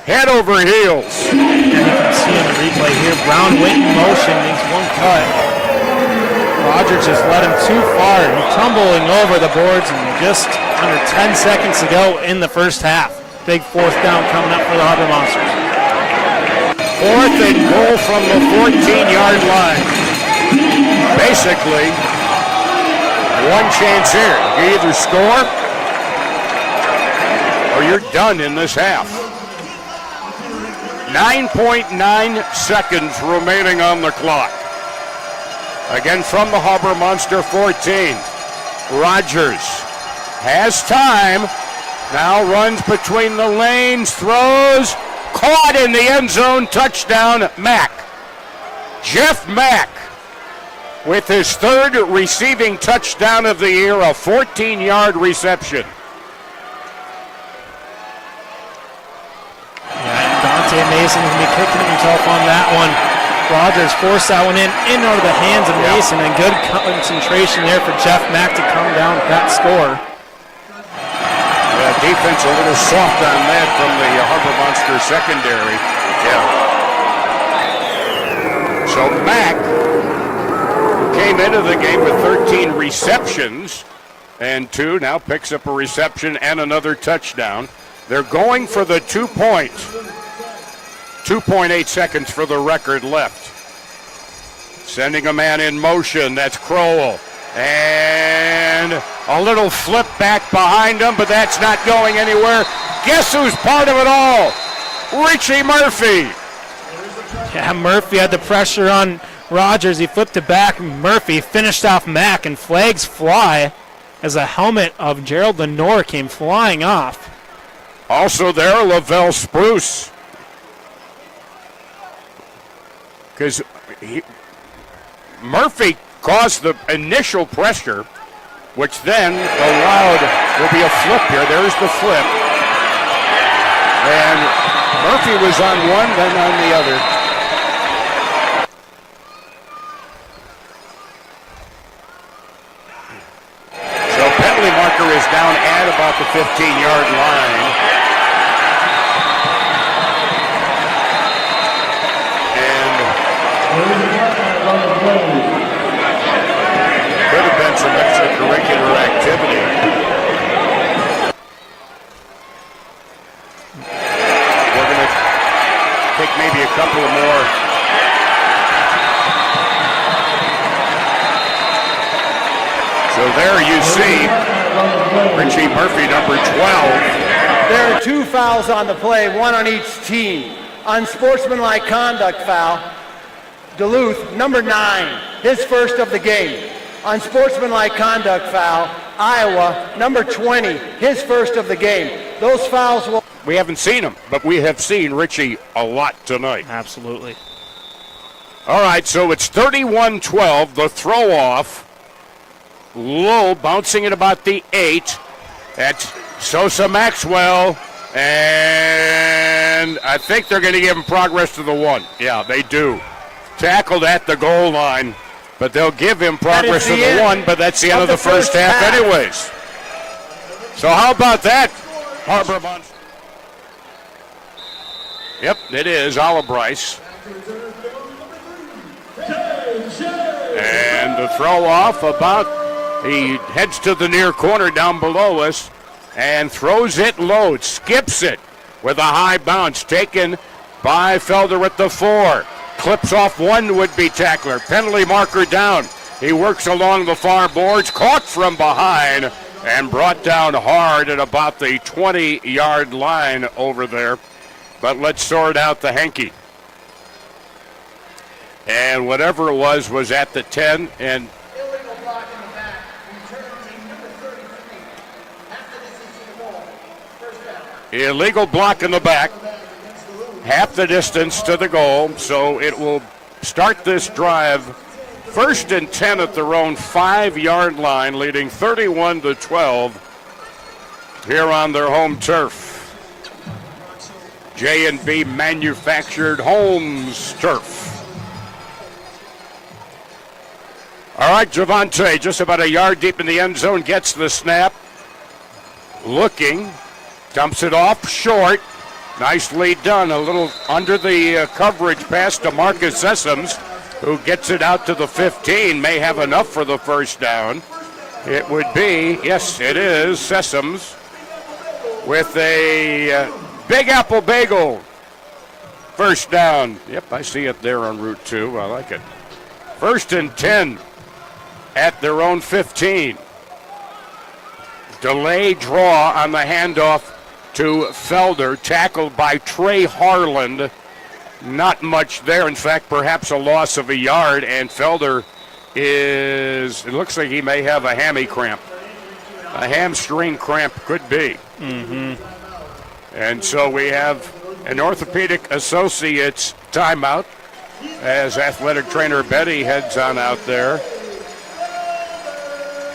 Head over heels. And you can see on the replay here, Brown went in motion, makes one cut. Rogers just led him too far. He's tumbling over the boards and just under 10 seconds to go in the first half. Big 4th down coming up for the Harbor Monsters. 4th and goal from the 14-yard line. Basically, one chance here. You either score or you're done in this half. 9.9 seconds remaining on the clock. Again from the Harbor Monster 14. Rogers has time. Now runs between the lanes, throws, caught in the end zone, touchdown, Mack. Jeff Mack with his 3rd receiving touchdown of the year, a 14-yard reception. Dante Mason is going to be kicking himself on that one. Rogers forced that one in over the hands of Mason, and good concentration there for Jeff Mack to come down with that score. Defense a little soft on that from the Harbor Monster secondary. So Mack, who came into the game with 13 receptions and 2, now picks up a reception and another touchdown. They're going for the 2 points. 2.8 seconds for the record left. Sending a man in motion. That's Crowell. And a little flip back behind him, but that's not going anywhere. Guess who's part of it all? Richie Murphy. Yeah, Murphy had the pressure on Rogers. He flipped it back. Murphy finished off Mack, and flags fly as a helmet of Gerald Lenore came flying off. Also there, Lavelle Spruce. Because Murphy caused the initial pressure, which then allowed, will be a flip here. There's the flip. And Murphy was on one, then on the other. So penalty marker is down at about the 15-yard line. Could have been some extracurricular activity. We're going to take maybe a couple of more. So there you see Richie Murphy, number 12. There are 2 fouls on the play, 1 on each team. Unsportsmanlike conduct foul. Duluth, number 9, his first of the game. Unsportsmanlike conduct foul. Iowa, number 20, his first of the game. Those fouls will... We haven't seen him, but we have seen Richie a lot tonight. Absolutely. All right, so it's 31-12, the throw-off. Low, bouncing at about the 8. That's Sosa Maxwell. And I think they're going to give him progress to the 1. Yeah, they do. Tackled at the goal line, but they'll give him progress to the 1, but that's the end of the first half anyways. So how about that, Harbor Monster? Yep, it is Olive Bryce. And the throw off he heads to the near corner down below us and throws it low, skips it. with a high bounce taken by Felder at the 4. Clips off one would-be tackler. Penalty marker down. He works along the far boards, caught from behind, and brought down hard at about the 20-yard line over there. But let's sort out the hanky. And whatever it was at the 10, and Illegal block in the back. Return team number 33. Half the distance to the ball. First down. illegal block in the back. Half the distance to the goal, so it will start this drive 1st and 10 at their own 5-yard line, leading 31-12 here on their home turf. J&B Manufactured Homes turf. All right, Javante, just about a yard deep in the end zone, gets the snap. Looking, dumps it off short. Nicely done, a little under the coverage pass to Marcus Sessoms, who gets it out to the 15, may have enough for the first down. It would be, yes, it is, Sessoms with a Big Apple Bagel. First down. Yep, I see it there on Route 2. I like it. 1st and 10 at their own 15. Delay draw on the handoff to Felder, tackled by Trey Harland. Not much there. In fact, perhaps a loss of a yard, and Felder it looks like he may have a hammy cramp. A hamstring cramp could be. Mm-hmm. And so we have an Orthopedic Associates timeout as athletic trainer Betty heads on out there.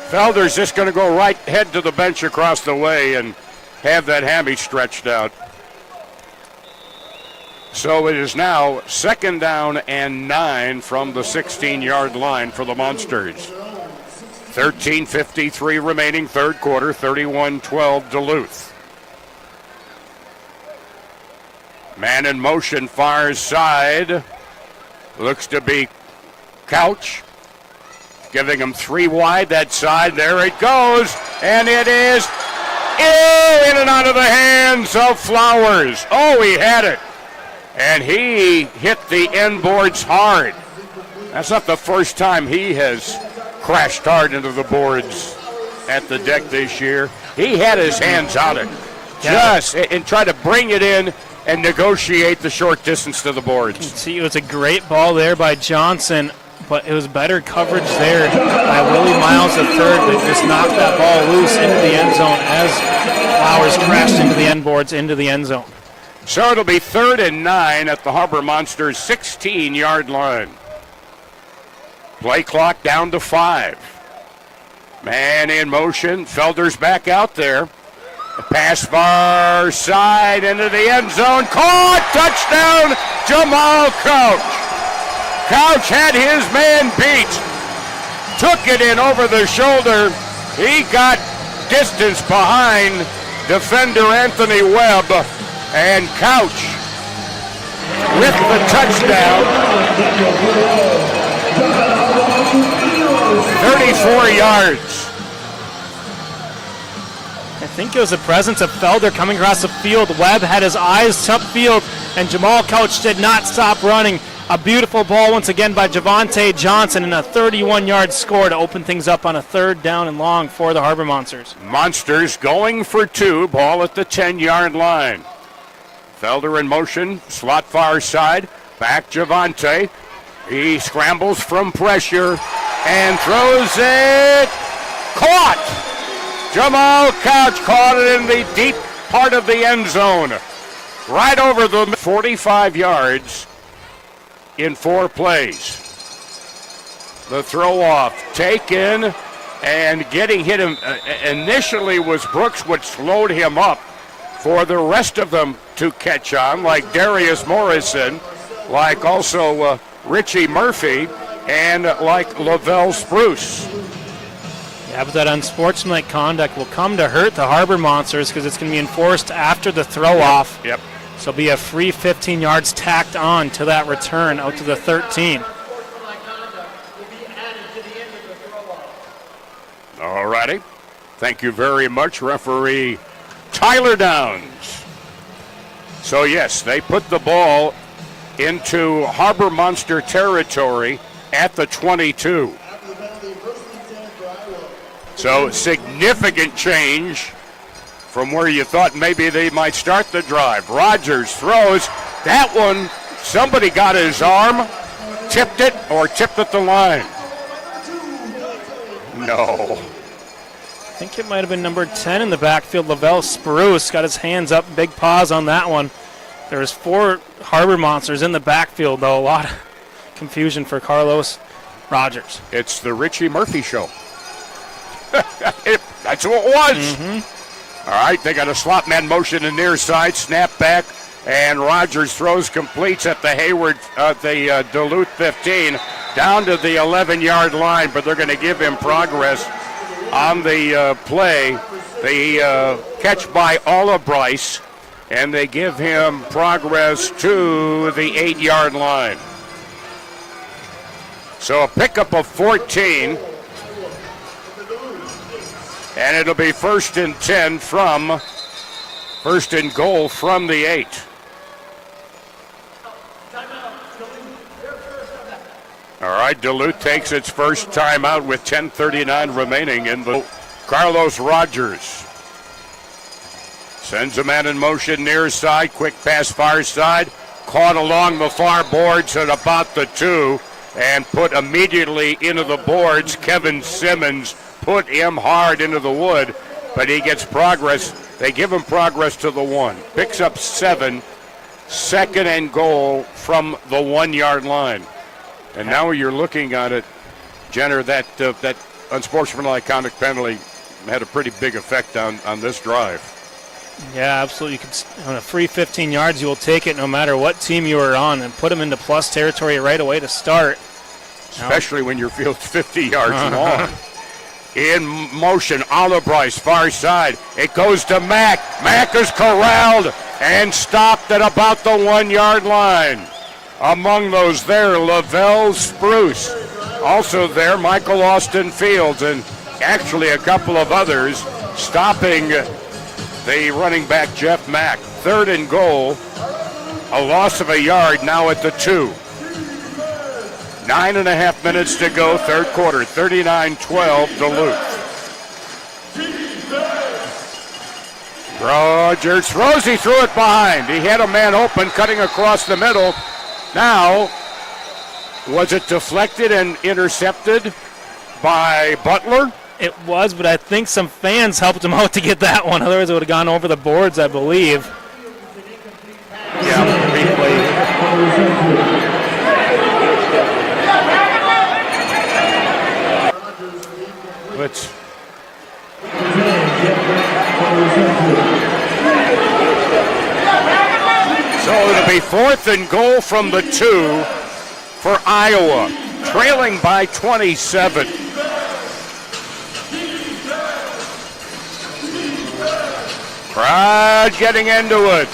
Felder's just going to go right, head to the bench across the way and have that hammy stretched out. So it is now 2nd down and 9 from the 16-yard line for the Monsters. 13:53 remaining, third quarter, 31-12 Duluth. Man in motion, far side. Looks to be Couch. Giving him 3 wide that side. There it goes. And it is in and out of the hands of Flowers. Oh, he had it. And he hit the end boards hard. That's not the first time he has crashed hard into the boards at the deck this year. He had his hands on it. And tried to bring it in and negotiate the short distance to the boards. See, it was a great ball there by Johnson, but it was better coverage there by Willie Miles III that just knocked that ball loose into the end zone as Flowers crashed into the end boards into the end zone. So it'll be 3rd and 9 at the Harbor Monsters 16-yard line. Play clock down to 5. Man in motion. Felder's back out there. A pass far side into the end zone. Caught! Touchdown! Jamal Couch. Couch had his man beat. Took it in over the shoulder. He got distance behind defender Anthony Webb. And Couch with the touchdown. 34 yards. I think it was the presence of Felder coming across the field. Webb had his eyes upfield, and Jamal Couch did not stop running. A beautiful ball once again by Javante Johnson, and a 31-yard score to open things up on a 3rd down and long for the Harbor Monsters. Monsters going for 2, ball at the 10-yard line. Felder in motion, slot far side, back Javante. He scrambles from pressure and throws it. Caught! Jamal Couch caught it in the deep part of the end zone. Right over the 45 yards in 4 plays. The throw off taken and getting hit him initially was Brooks, which slowed him up. For the rest of them to catch on, like Darius Morrison, like also Richie Murphy, and like Lavelle Spruce. Yeah, but that unsportsmanlike conduct will come to hurt the Harbor Monsters because it's going to be enforced after the throw-off. Yep. So it'll be a free 15 yards tacked on to that return out to the 13. All righty. Thank you very much, referee Tyler Downs. So, yes, they put the ball into Harbor Monster territory at the 22. So, significant change from where you thought maybe they might start the drive. Rogers throws. That one, somebody got his arm, tipped it the line. No. I think it might have been number 10 in the backfield. Lavelle Spruce got his hands up, big pause on that one. There was 4 Harbor Monsters in the backfield, though. A lot of confusion for Carlos Rogers. It's the Richie Murphy show. That's who it was. Mm-hmm. All right, they got a slot man motion in near side, snap back, and Rogers throws, completes at the Duluth 15, down to the 11-yard line, but they're going to give him progress on the play. The catch by Alla Bryce, and they give him progress to the 8-yard line. So a pickup of 14, and it'll be 1st and 10 from, 1st and goal from the 8. All right, Duluth takes its first timeout with 10:39 remaining in the. Carlos Rogers sends a man in motion near side, quick pass far side, caught along the far boards at about the 2, and put immediately into the boards. Kevin Simmons put him hard into the wood, but he gets progress. They give him progress to the 1. Picks up 7, 2nd and goal from the 1-yard line. And now you're looking at it, Jenner, that unsportsmanlike conduct penalty had a pretty big effect on this drive. Yeah, absolutely. On a free 15 yards, you will take it no matter what team you are on and put them into plus territory right away to start. Especially when your field's 50 yards long. In motion, Alla Bryce, far side. It goes to Mack. Mack is corralled and stopped at about the 1-yard line. Among those there, Lavelle Spruce. Also there, Michael Austin Fields, and actually a couple of others stopping the running back, Jeff Mack. 3rd and goal, a loss of a yard now at the 2. 9.5 minutes to go, 3rd quarter, 39-12 Duluth. Rogers throws, he threw it behind. He had a man open, cutting across the middle. Now, was it deflected and intercepted by Butler? It was, but I think some fans helped him out to get that one. Otherwise, it would have gone over the boards, I believe. Yeah, replay. Let's. So it'll be 4th and goal from the 2 for Iowa, trailing by 27. Crowd getting into it.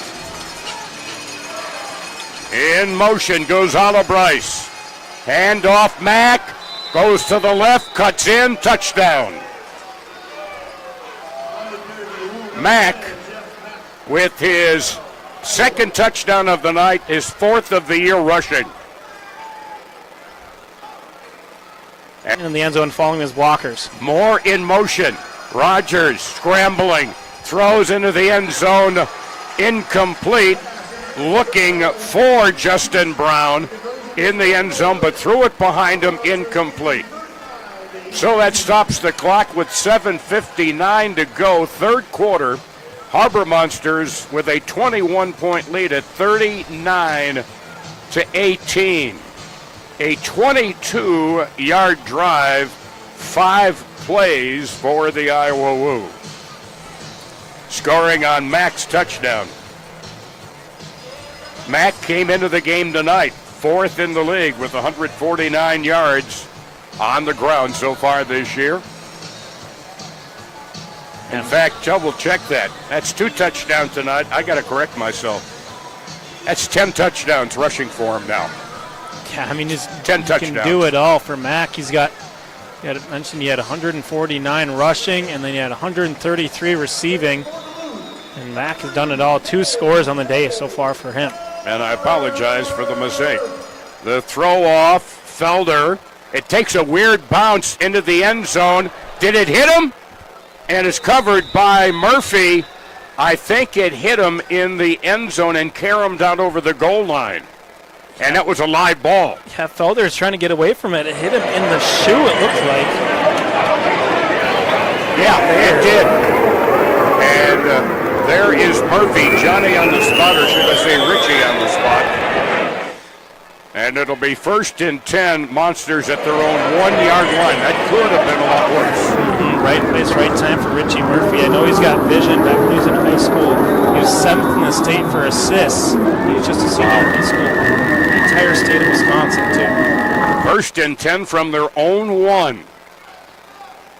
In motion goes Alla Bryce. Hand off Mack, goes to the left, cuts in, touchdown. Mack with his 2nd touchdown of the night, his 4th of the year rushing. And in the end zone following his blockers. More in motion. Rogers scrambling, throws into the end zone, incomplete. Looking for Justin Brown in the end zone, but threw it behind him, incomplete. So that stops the clock with 7:59 to go, 3rd quarter. Harbor Monsters with a 21-point lead at 39-18. A 22-yard drive, 5 plays for the Iowa Woo. Scoring on Mack's touchdown. Mack came into the game tonight, 4th in the league with 149 yards on the ground so far this year. In fact, double check that. That's 2 touchdowns tonight. I got to correct myself. That's 10 touchdowns rushing for him now. Yeah, I mean, 10 he touchdowns. can do it all for Mack. He had 149 rushing, and then he had 133 receiving. And Mack has done it all. 2 scores on the day so far for him. And I apologize for the mistake. The throw off, Felder. It takes a weird bounce into the end zone. Did it hit him? And it's covered by Murphy. I think it hit him in the end zone and carried him down over the goal line. And that was a live ball. Yeah, Felder's trying to get away from it. It hit him in the shoe, it looks like. Yeah, it did. And there is Murphy. Johnny on the spot, or should I say Richie on the spot. And it'll be 1st and 10, Monsters at their own 1-yard line. That could have been a lot worse. Right place, right time for Richie Murphy. I know he's got vision back when he was in high school. He was 7th in the state for assists. He was just a senior in high school. The entire state of Wisconsin, too. 1st and 10 from their own 1.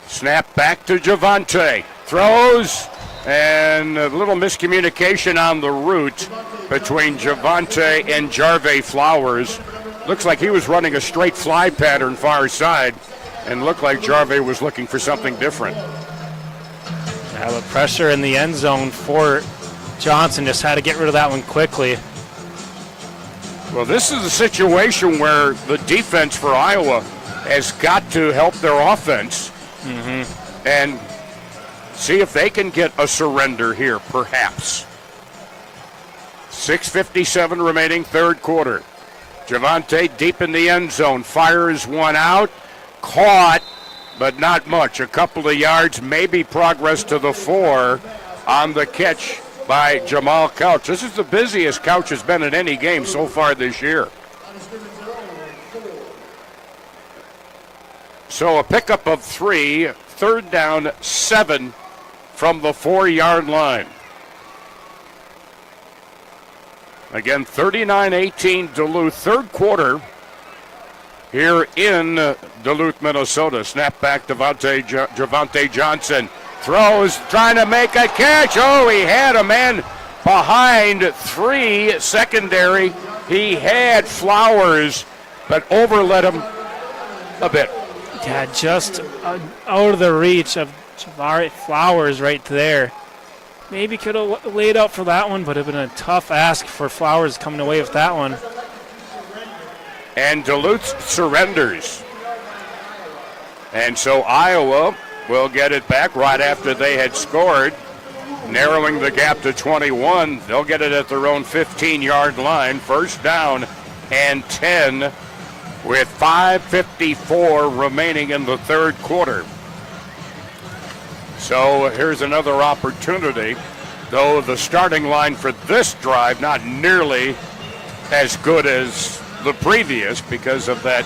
Snap back to Javante. Throws, and a little miscommunication on the route between Javante and Jarve Flowers. Looks like he was running a straight fly pattern far side, and looked like Jarve was looking for something different. Yeah, the pressure in the end zone for Johnson, just had to get rid of that one quickly. Well, this is a situation where the defense for Iowa has got to help their offense and see if they can get a surrender here, perhaps. 6:57 remaining, 3rd quarter. Javante deep in the end zone, fires one out, caught, but not much. A couple of yards, maybe progress to the 4 on the catch by Jamal Couch. This is the busiest Couch has been in any game so far this year. So a pickup of 3, 3rd down, 7 from the 4-yard line. Again, 39-18 Duluth, 3rd quarter here in Duluth, Minnesota. Snap back to Javante Johnson. Throws, trying to make a catch. Oh, he had a man behind 3 secondary. He had Flowers, but overlet him a bit. Yeah, just out of the reach of Javari Flowers right there. Maybe could have laid out for that one, but it would have been a tough ask for Flowers coming away with that one. And Duluth surrenders. And so Iowa will get it back right after they had scored, narrowing the gap to 21. They'll get it at their own 15-yard line. 1st down and 10 with 5:54 remaining in the 3rd quarter. So here's another opportunity, though the starting line for this drive not nearly as good as the previous because of that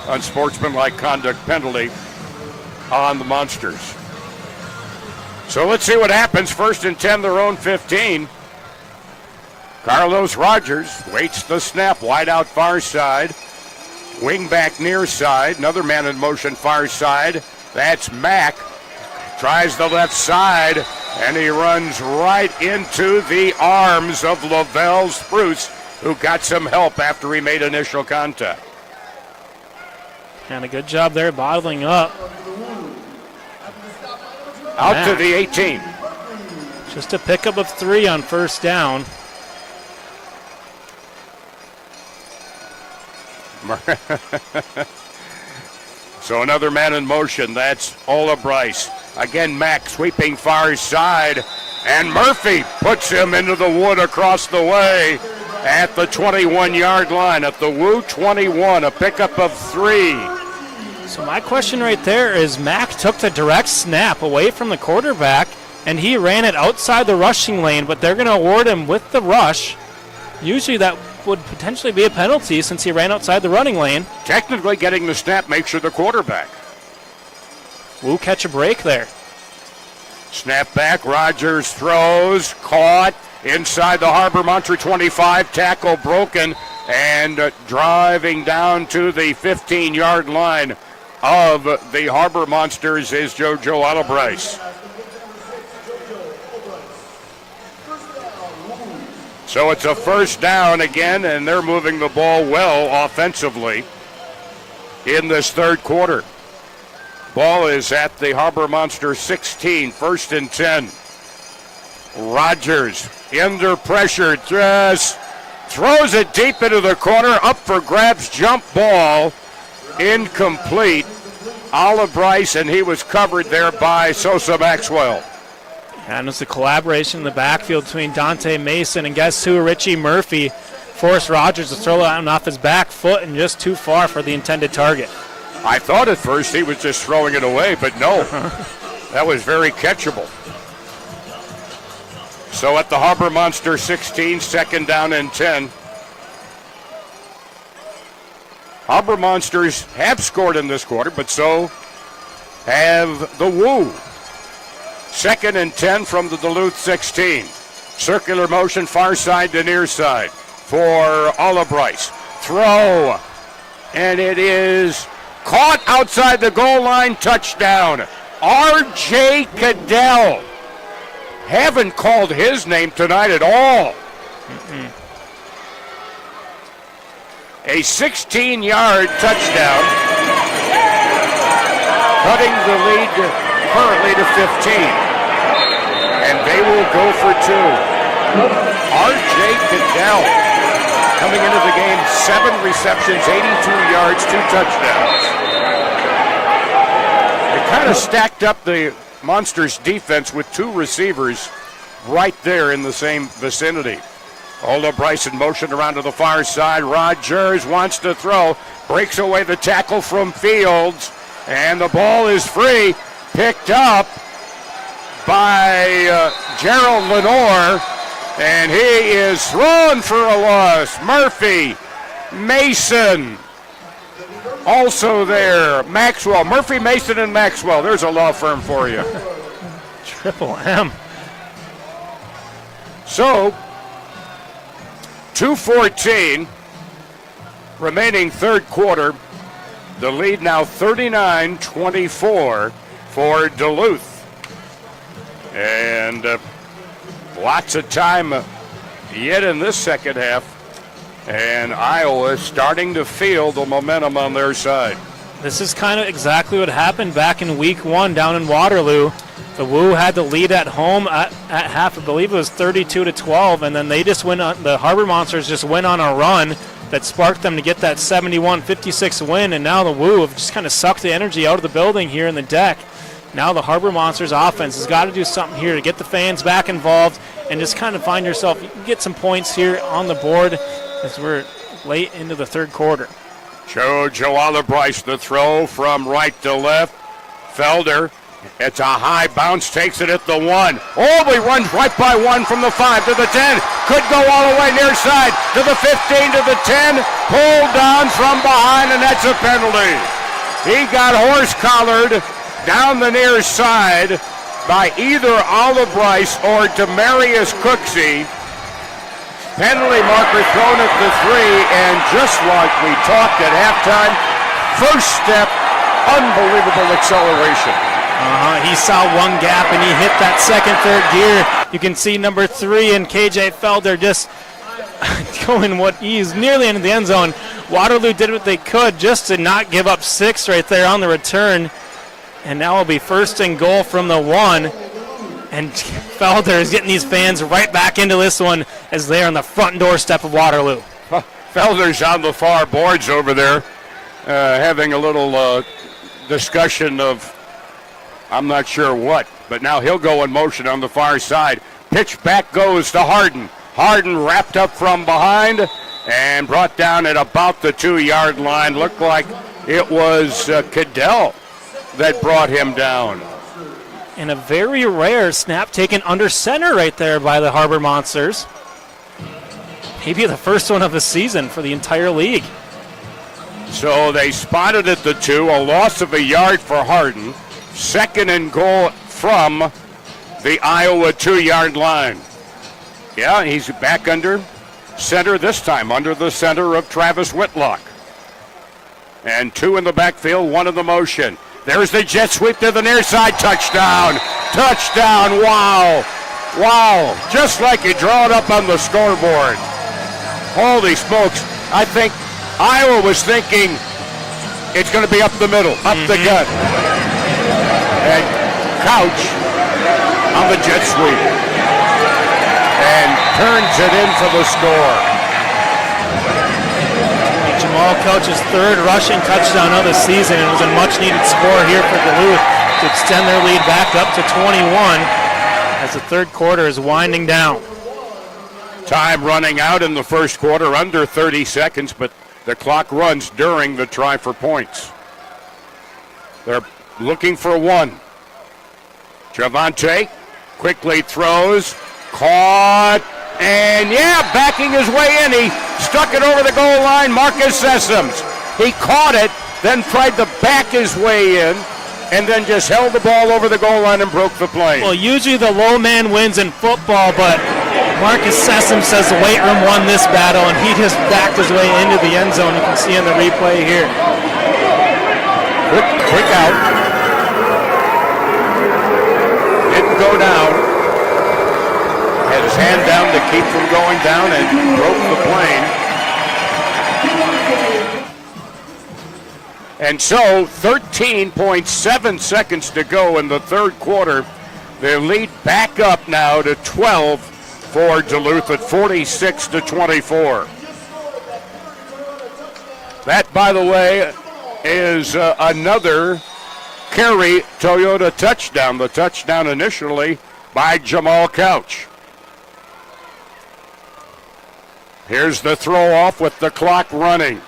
unsportsmanlike conduct penalty on the Monsters. So let's see what happens. 1st and 10, their own 15. Carlos Rogers waits the snap, wide out far side. Wing back near side, another man in motion far side. That's Mack. Tries the left side, and he runs right into the arms of Lavelle Spruce, who got some help after he made initial contact. And a good job there bottling up. Out Mack. to the 18. Just a pickup of 3 on 1st down. So another man in motion. That's Ola Bryce. Again, Mack sweeping far side. And Murphy puts him into the wood across the way at the 21-yard line. At the Woo 21, a pickup of 3. So my question right there is Mack took the direct snap away from the quarterback, and he ran it outside the rushing lane, but they're going to award him with the rush. Usually that would potentially be a penalty since he ran outside the running lane. Technically getting the snap makes you the quarterback. Woo catch a break there. Snap back, Rogers throws, caught inside the Harbor Montre 25, tackle broken, and driving down to the 15-yard line of the Harbor Monsters is JoJo Otto-Bryce. So it's a 1st down again, and they're moving the ball well offensively in this 3rd quarter. Ball is at the Harbor Monster 16, 1st and 10. Rogers under pressure, just throws it deep into the corner, up for grabs, jump ball, incomplete. Olive Bryce, and he was covered there by Sosa Maxwell. And it's a collaboration in the backfield between Dante Mason and guess who? Richie Murphy forced Rogers to throw it off his back foot and just too far for the intended target. I thought at first he was just throwing it away, but no. That was very catchable. So at the Harbor Monster 16, 2nd down and 10. Harbor Monsters have scored in this quarter, but so have the Woo. 2nd and 10 from the Duluth 16. Circular motion, far side to near side for Olive Bryce. Throw, and it is caught outside the goal line, touchdown. R.J. Cadell. Haven't called his name tonight at all. A 16-yard touchdown, cutting the lead currently to 15. And they will go for 2. R.J. Cadell coming into the game, 7 receptions, 82 yards, 2 touchdowns. They kind of stacked up the Monsters defense with 2 receivers right there in the same vicinity. Olive Bryce in motion around to the far side. Rogers wants to throw, breaks away the tackle from Fields, and the ball is free, picked up by Gerald Lenore, and he is thrown for a loss. Murphy, Mason, also there, Maxwell. Murphy, Mason, and Maxwell. There's a law firm for you. Triple M. So, 2:14 remaining third quarter. The lead now 39-24 for Duluth. And lots of time yet in this second half. And Iowa starting to feel the momentum on their side. This is kind of exactly what happened back in week 1 down in Waterloo. The Woo had the lead at home at half, I believe it was 32-12, and then they just went on, the Harbor Monsters just went on a run that sparked them to get that 71-56 win, and now the Woo have just kind of sucked the energy out of the building here in the deck. Now the Harbor Monsters offense has got to do something here to get the fans back involved and just kind of find yourself, you can get some points here on the board as we're late into the third quarter. Joe Olive Bryce, the throw from right to left. Felder, it's a high bounce, takes it at the 1. Oh, he runs right by 1 from the 5 to the 10. Could go all the way near side to the 15 to the 10. Pulled down from behind, and that's a penalty. He got horse-collared down the near side by either Olive Bryce or Demarius Cooksey. Penalty marker thrown at the 3, and just like we talked at halftime, first step, unbelievable acceleration. He saw one gap and he hit that second, third gear. You can see number 3 and KJ Felder just going he's nearly into the end zone. Waterloo did what they could just to not give up 6 right there on the return. And now it'll be first and goal from the 1. And Felder is getting these fans right back into this one as they're on the front doorstep of Waterloo. Felder's on the far boards over there having a little discussion of I'm not sure what, but now he'll go in motion on the far side. Pitch back goes to Harden. Harden wrapped up from behind and brought down at about the 2-yard line. Looked like it was Cadell that brought him down. And a very rare snap taken under center right there by the Harbor Monsters. Maybe the first one of the season for the entire league. So they spotted at the 2, a loss of a yard for Harden. Second and goal from the Iowa 2-yard line. Yeah, he's back under center this time, under the center of Travis Whitlock. And 2 in the backfield, 1 in the motion. There's the jet sweep to the near side. Touchdown. Touchdown. Wow. Wow. Just like you draw it up on the scoreboard. Holy smokes. I think Iowa was thinking it's going to be up the middle, up the gut. And Couch on the jet sweep. turns it in for the score. Jamal Couch's third rushing touchdown of the season. It was a much-needed score here for Duluth to extend their lead back up to 21 as the third quarter is winding down. Time running out in the first quarter, under 30 seconds, but the clock runs during the try for points. They're looking for one. Javante quickly throws, caught, and backing his way in. He stuck it over the goal line. Marcus Sessoms. He caught it, then tried to back his way in, and then just held the ball over the goal line and broke the play. Well, usually the low man wins in football, but Marcus Sessoms says the weight room won this battle, and he just backed his way into the end zone. You can see in the replay here. Quick out. Didn't go down. Had his hand down to keep from going down and broke the plane. And so 13.7 seconds to go in the third quarter. Their lead back up now to 12 for Duluth at 46-24. That, by the way, is another Carey Toyota touchdown. The touchdown initially by Jamal Couch. Here's the throw off with the clock running.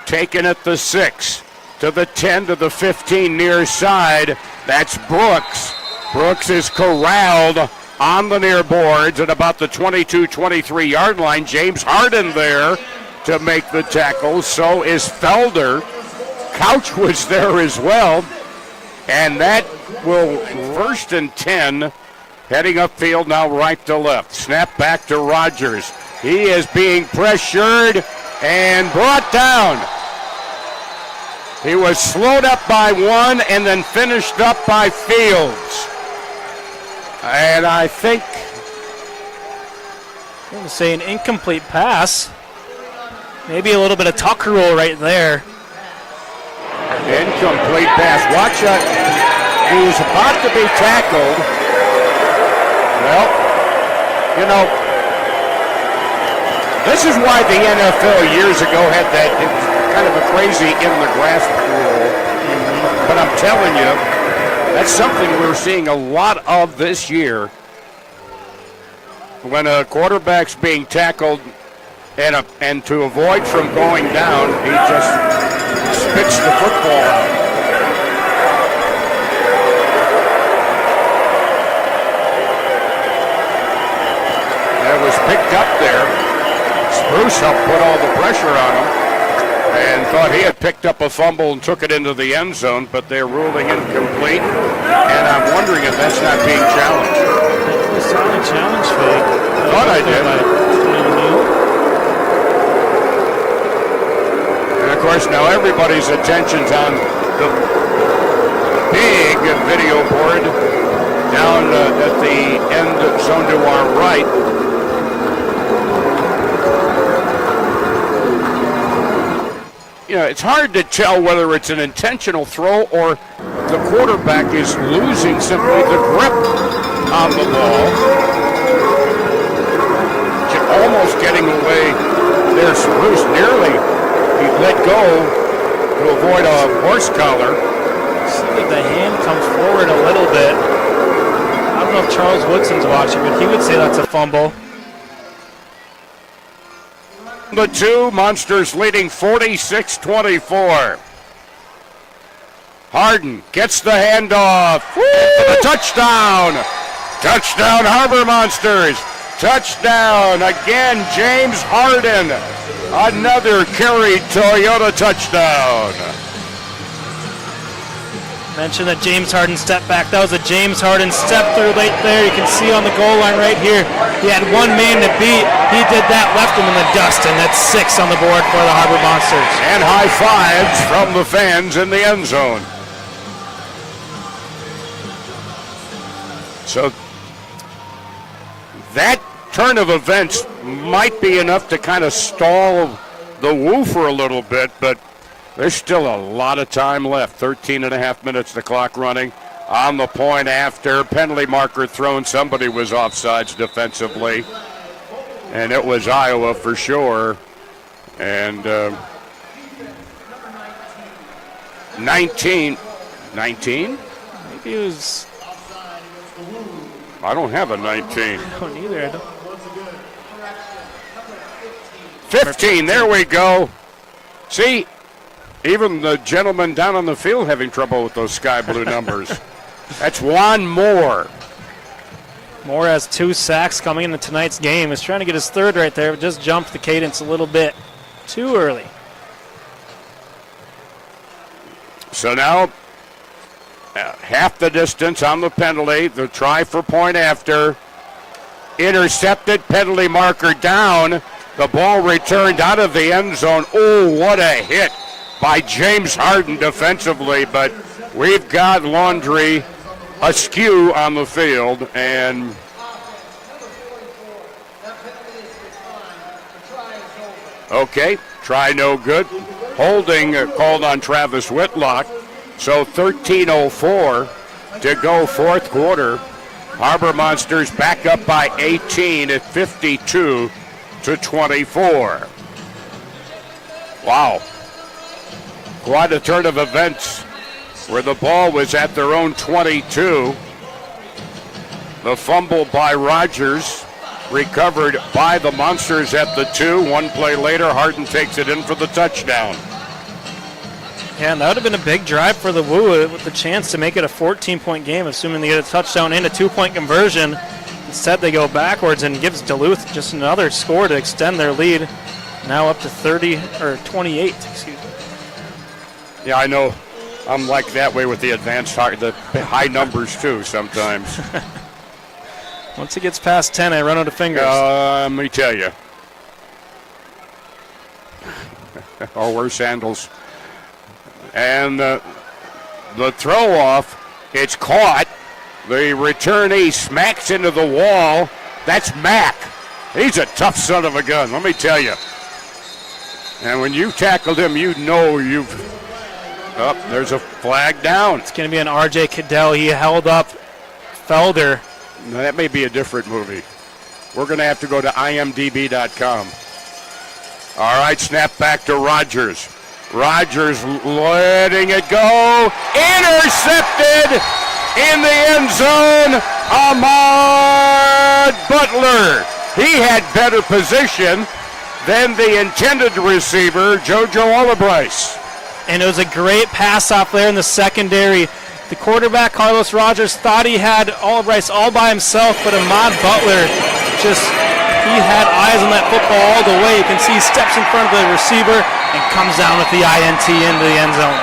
Taken at the 6, to the 10, to the 15 near side. That's Brooks. Brooks is corralled on the near boards at about the 22-23 yard line. James Harden there to make the tackle. So is Felder. Couch was there as well. And that will first and 10 heading upfield now right to left. Snap back to Rogers. He is being pressured and brought down. He was slowed up by one and then finished up by Fields. And I think I'm going to say an incomplete pass. Maybe a little bit of Tucker roll right there. Incomplete pass. Watch out. He was about to be tackled. Well, this is why the NFL years ago had that kind of a crazy in the grass rule. But I'm telling you, that's something we're seeing a lot of this year. When a quarterback's being tackled and to avoid from going down, he just spits the football out. It was picked up there. Spruce helped put all the pressure on him and thought he had picked up a fumble and took it into the end zone, but they're ruling incomplete, and I'm wondering if that's not being challenged. It was a challenge fake. Thought I did. And of course now everybody's attention's on the big video board down at the end zone to our right. It's hard to tell whether it's an intentional throw or the quarterback is losing simply the grip on the ball. Almost getting away there. Spruce nearly he let go to avoid a horse collar. See that the hand comes forward a little bit. I don't know if Charles Woodson's watching, but he would say that's a fumble. The two, Monsters leading 46-24. Harden gets the handoff. The touchdown. Touchdown, Harbor Monsters. Touchdown again, James Harden. Another Carey Toyota touchdown. Mentioned that James Harden step back. That was a James Harden step through late there. You can see on the goal line right here. He had one man to beat. He did that, left him in the dust, and that's 6 on the board for the Harbor Monsters. And high fives from the fans in the end zone. So that turn of events might be enough to kind of stall the woo for a little bit, but there's still a lot of time left. 13 and a half minutes, the clock running. On the point after, penalty marker thrown. Somebody was offsides defensively. and it was Iowa for sure. And 19? Maybe it was. I don't have a 19. I don't either. 15, there we go. See, even the gentleman down on the field having trouble with those sky blue numbers. That's Juan Moore. Moore has 2 sacks coming into tonight's game. He's trying to get his third right there, but just jumped the cadence a little bit too early. So now half the distance on the penalty. The try for point after. Intercepted, penalty marker down. The ball returned out of the end zone. Oh, what a hit by James Harden defensively, but we've got Laundry askew on the field, and okay, try no good. Holding called on Travis Whitlock. So 13:04 to go fourth quarter. Harbor Monsters back up by 18 at 52-24. Wow. Quite a turn of events where the ball was at their own 22. The fumble by Rogers recovered by the Monsters at the 2. One play later, Harden takes it in for the touchdown. Yeah, and that would have been a big drive for the Woo with the chance to make it a 14-point game, assuming they get a touchdown and a 2-point conversion. Instead, they go backwards and gives Duluth just another score to extend their lead, now up to 28. Excuse me. Yeah, I know. I'm like that way with the the high numbers too sometimes. Once it gets past 10, I run out of fingers. Let me tell you. Or wear sandals. And the throw off, it's caught. The returnee smacks into the wall. That's Mack. He's a tough son of a gun, let me tell you. And when you tackled him, you know you've... Oh, there's a flag down. It's going to be an R.J. Cadell. He held up Felder. Now, that may be a different movie. We're going to have to go to imdb.com. All right, snap back to Rogers. Rogers letting it go. Intercepted in the end zone. Ahmad Butler. He had better position than the intended receiver, JoJo Olibrice. And it was a great pass off there in the secondary. The quarterback, Carlos Rogers, thought he had Olibrice all by himself, but Ahmad Butler he had eyes on that football all the way. You can see he steps in front of the receiver and comes down with the INT into the end zone.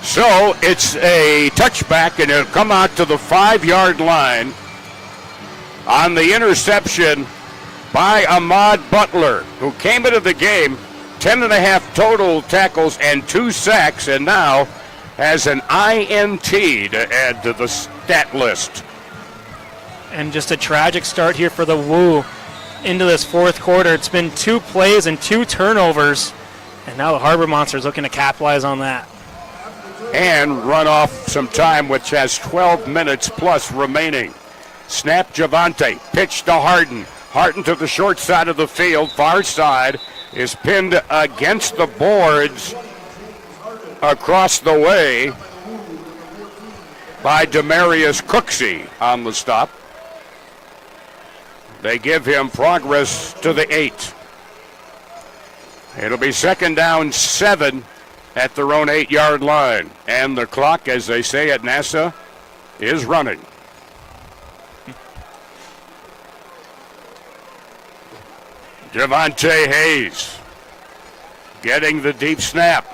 So it's a touchback, and it'll come out to the 5-yard line on the interception by Ahmad Butler, who came into the game 10.5 total tackles and 2 sacks, and now has an INT to add to the stat list. And just a tragic start here for the Woo into this fourth quarter. It's been 2 plays and 2 turnovers, and now the Harbor Monsters looking to capitalize on that. And run off some time, which has 12 minutes plus remaining. Snap Javante, pitch to Harden. Harden to the short side of the field, far side, is pinned against the boards across the way by Demarius Cooksey on the stop. They give him progress to the 8. It'll be 2nd down 7 at their own 8-yard line. And the clock, as they say at NASA, is running. Javante Hayes getting the deep snap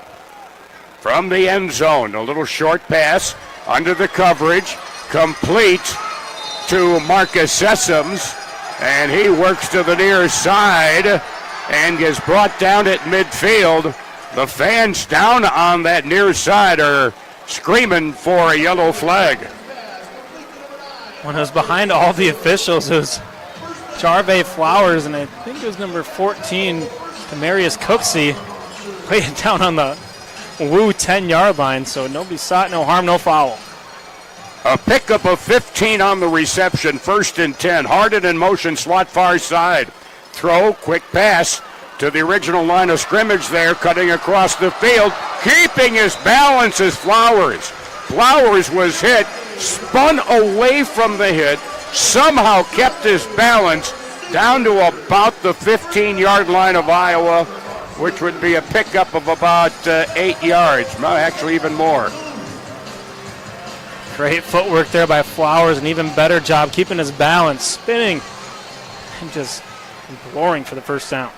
from the end zone. A little short pass under the coverage, complete to Marcus Sessoms, and he works to the near side and gets brought down at midfield. The fans down on that near side are screaming for a yellow flag. When it was behind all the officials, it was Jarve Flowers, and I think it was number 14, Demarius Cooksey, laid it down on the Woo 10-yard line, so nobody saw it, no harm, no foul. A pickup of 15 on the reception, 1st and 10. Harden in motion, slot far side. Throw, quick pass to the original line of scrimmage there, cutting across the field. Keeping his balance is Flowers. Flowers was hit, spun away from the hit, somehow kept his balance down to about the 15-yard line of Iowa, which would be a pickup of about 8 yards, actually even more. Great footwork there by Flowers, an even better job keeping his balance, spinning, and just imploring for the first down.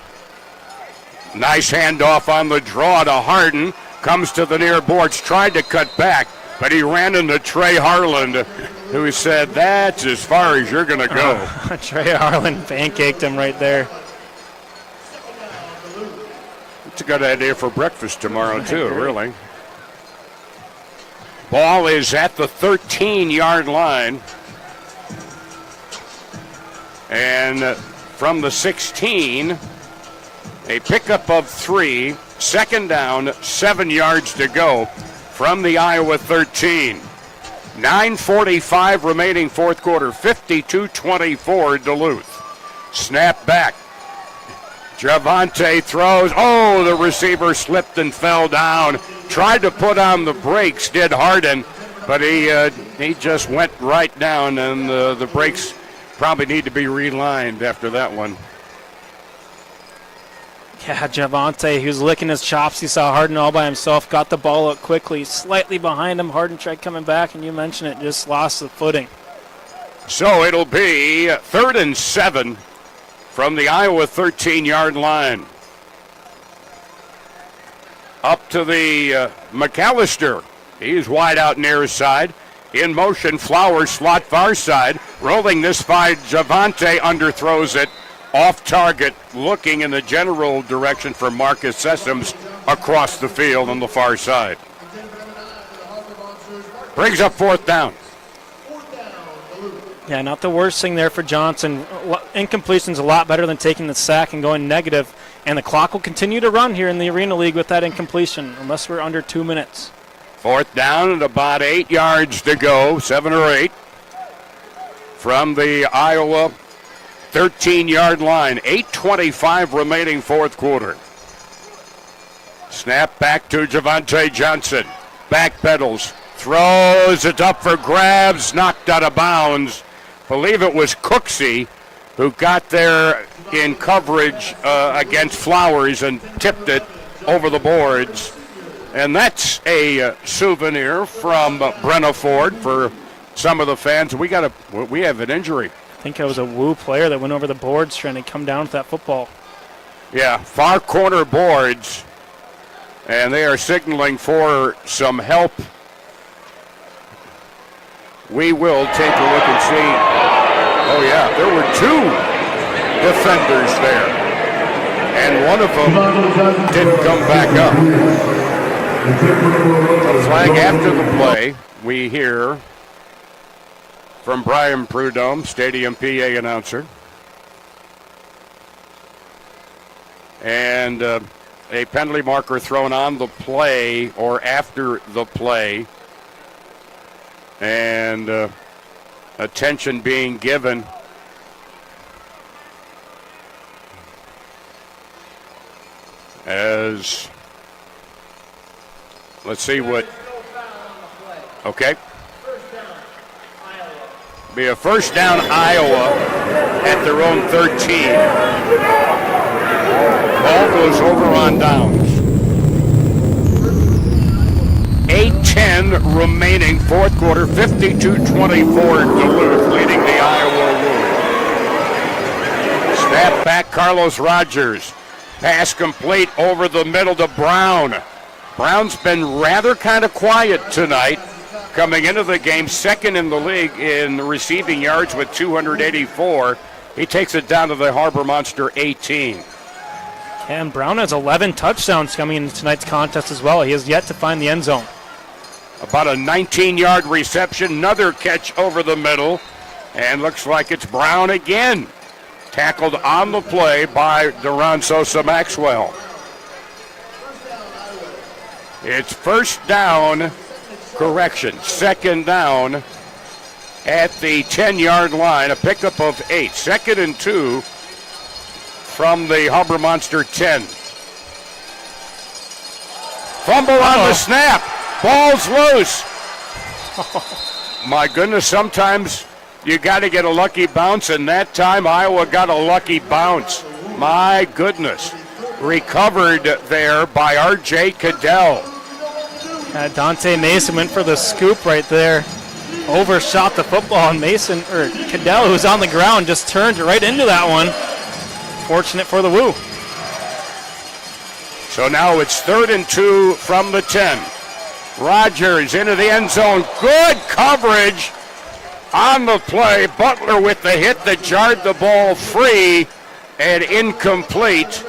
Nice handoff on the draw to Harden. Comes to the near boards, tried to cut back, but he ran into Trey Harland, who said, that's as far as you're going to go. Trey Harland pancaked him right there. It's a good idea for breakfast tomorrow, too, really. Ball is at the 13-yard line. And from the 16, a pickup of 3, 2nd down, 7 yards to go from the Iowa 13. 9:45 remaining 4th quarter, 52-24 Duluth. Snap back. Javante throws. Oh, the receiver slipped and fell down. Tried to put on the brakes, did Harden, but he just went right down, and the brakes probably need to be relined after that one. Yeah, Javante, he was licking his chops. He saw Harden all by himself, got the ball up quickly, slightly behind him. Harden tried coming back, and you mentioned it, just lost the footing. So it'll be 3rd and 7 from the Iowa 13-yard line. Up to the McAllister. He's wide out near his side. In motion, Flowers, slot far side. Rolling this by Javante, underthrows it. Off target, looking in the general direction for Marcus Sessoms across the field on the far side. Brings up 4th down. Yeah, not the worst thing there for Johnson. Incompletion's a lot better than taking the sack and going negative. And the clock will continue to run here in the Arena League with that incompletion, unless we're under 2 minutes. 4th down and about 8 yards to go, 7 or 8 from the Iowa 13-yard line. 8:25 remaining 4th quarter. Snap back to Javante Johnson. Back pedals. Throws it up for grabs. Knocked out of bounds. Believe it was Cooksey who got there in coverage against Flowers and tipped it over the boards. And that's a souvenir from Brenna Ford for some of the fans. We have an injury. I think it was a Woo player that went over the boards trying to come down with that football. Yeah, far corner boards, and they are signaling for some help. We will take a look and see. Oh, yeah, there were 2 defenders there, and one of them didn't come back up. A flag after the play, we hear from Brian Prudhomme, Stadium PA announcer. And a penalty marker thrown on the play or after the play. And attention being given. As, let's see what, okay. Be a 1st down Iowa at their own 13. Ball goes over on downs. 8:10 remaining 4th quarter, 52-24 Duluth leading the Iowa Wolves. Snap back Carlos Rogers. Pass complete over the middle to Brown. Brown's been rather kind of quiet tonight. Coming into the game, 2nd in the league in receiving yards with 284. He takes it down to the Harbor Monster 18. And Brown has 11 touchdowns coming into tonight's contest as well. He has yet to find the end zone. About a 19-yard reception, another catch over the middle, and looks like it's Brown again. Tackled on the play by Duran Sosa Maxwell. It's 1st down, correction, 2nd down at the 10-yard line, a pickup of 8. 2nd and 2 from the Harbor Monster 10. Fumble on the snap. Ball's loose. My goodness, sometimes you got to get a lucky bounce, and that time Iowa got a lucky bounce. My goodness. Recovered there by R.J. Cadell. Dante Mason went for the scoop right there. Overshot the football, and Cadell, who's on the ground, just turned right into that one. Fortunate for the Woo. So now it's 3rd and 2 from the 10. Rogers into the end zone. Good coverage on the play. Butler with the hit that jarred the ball free and incomplete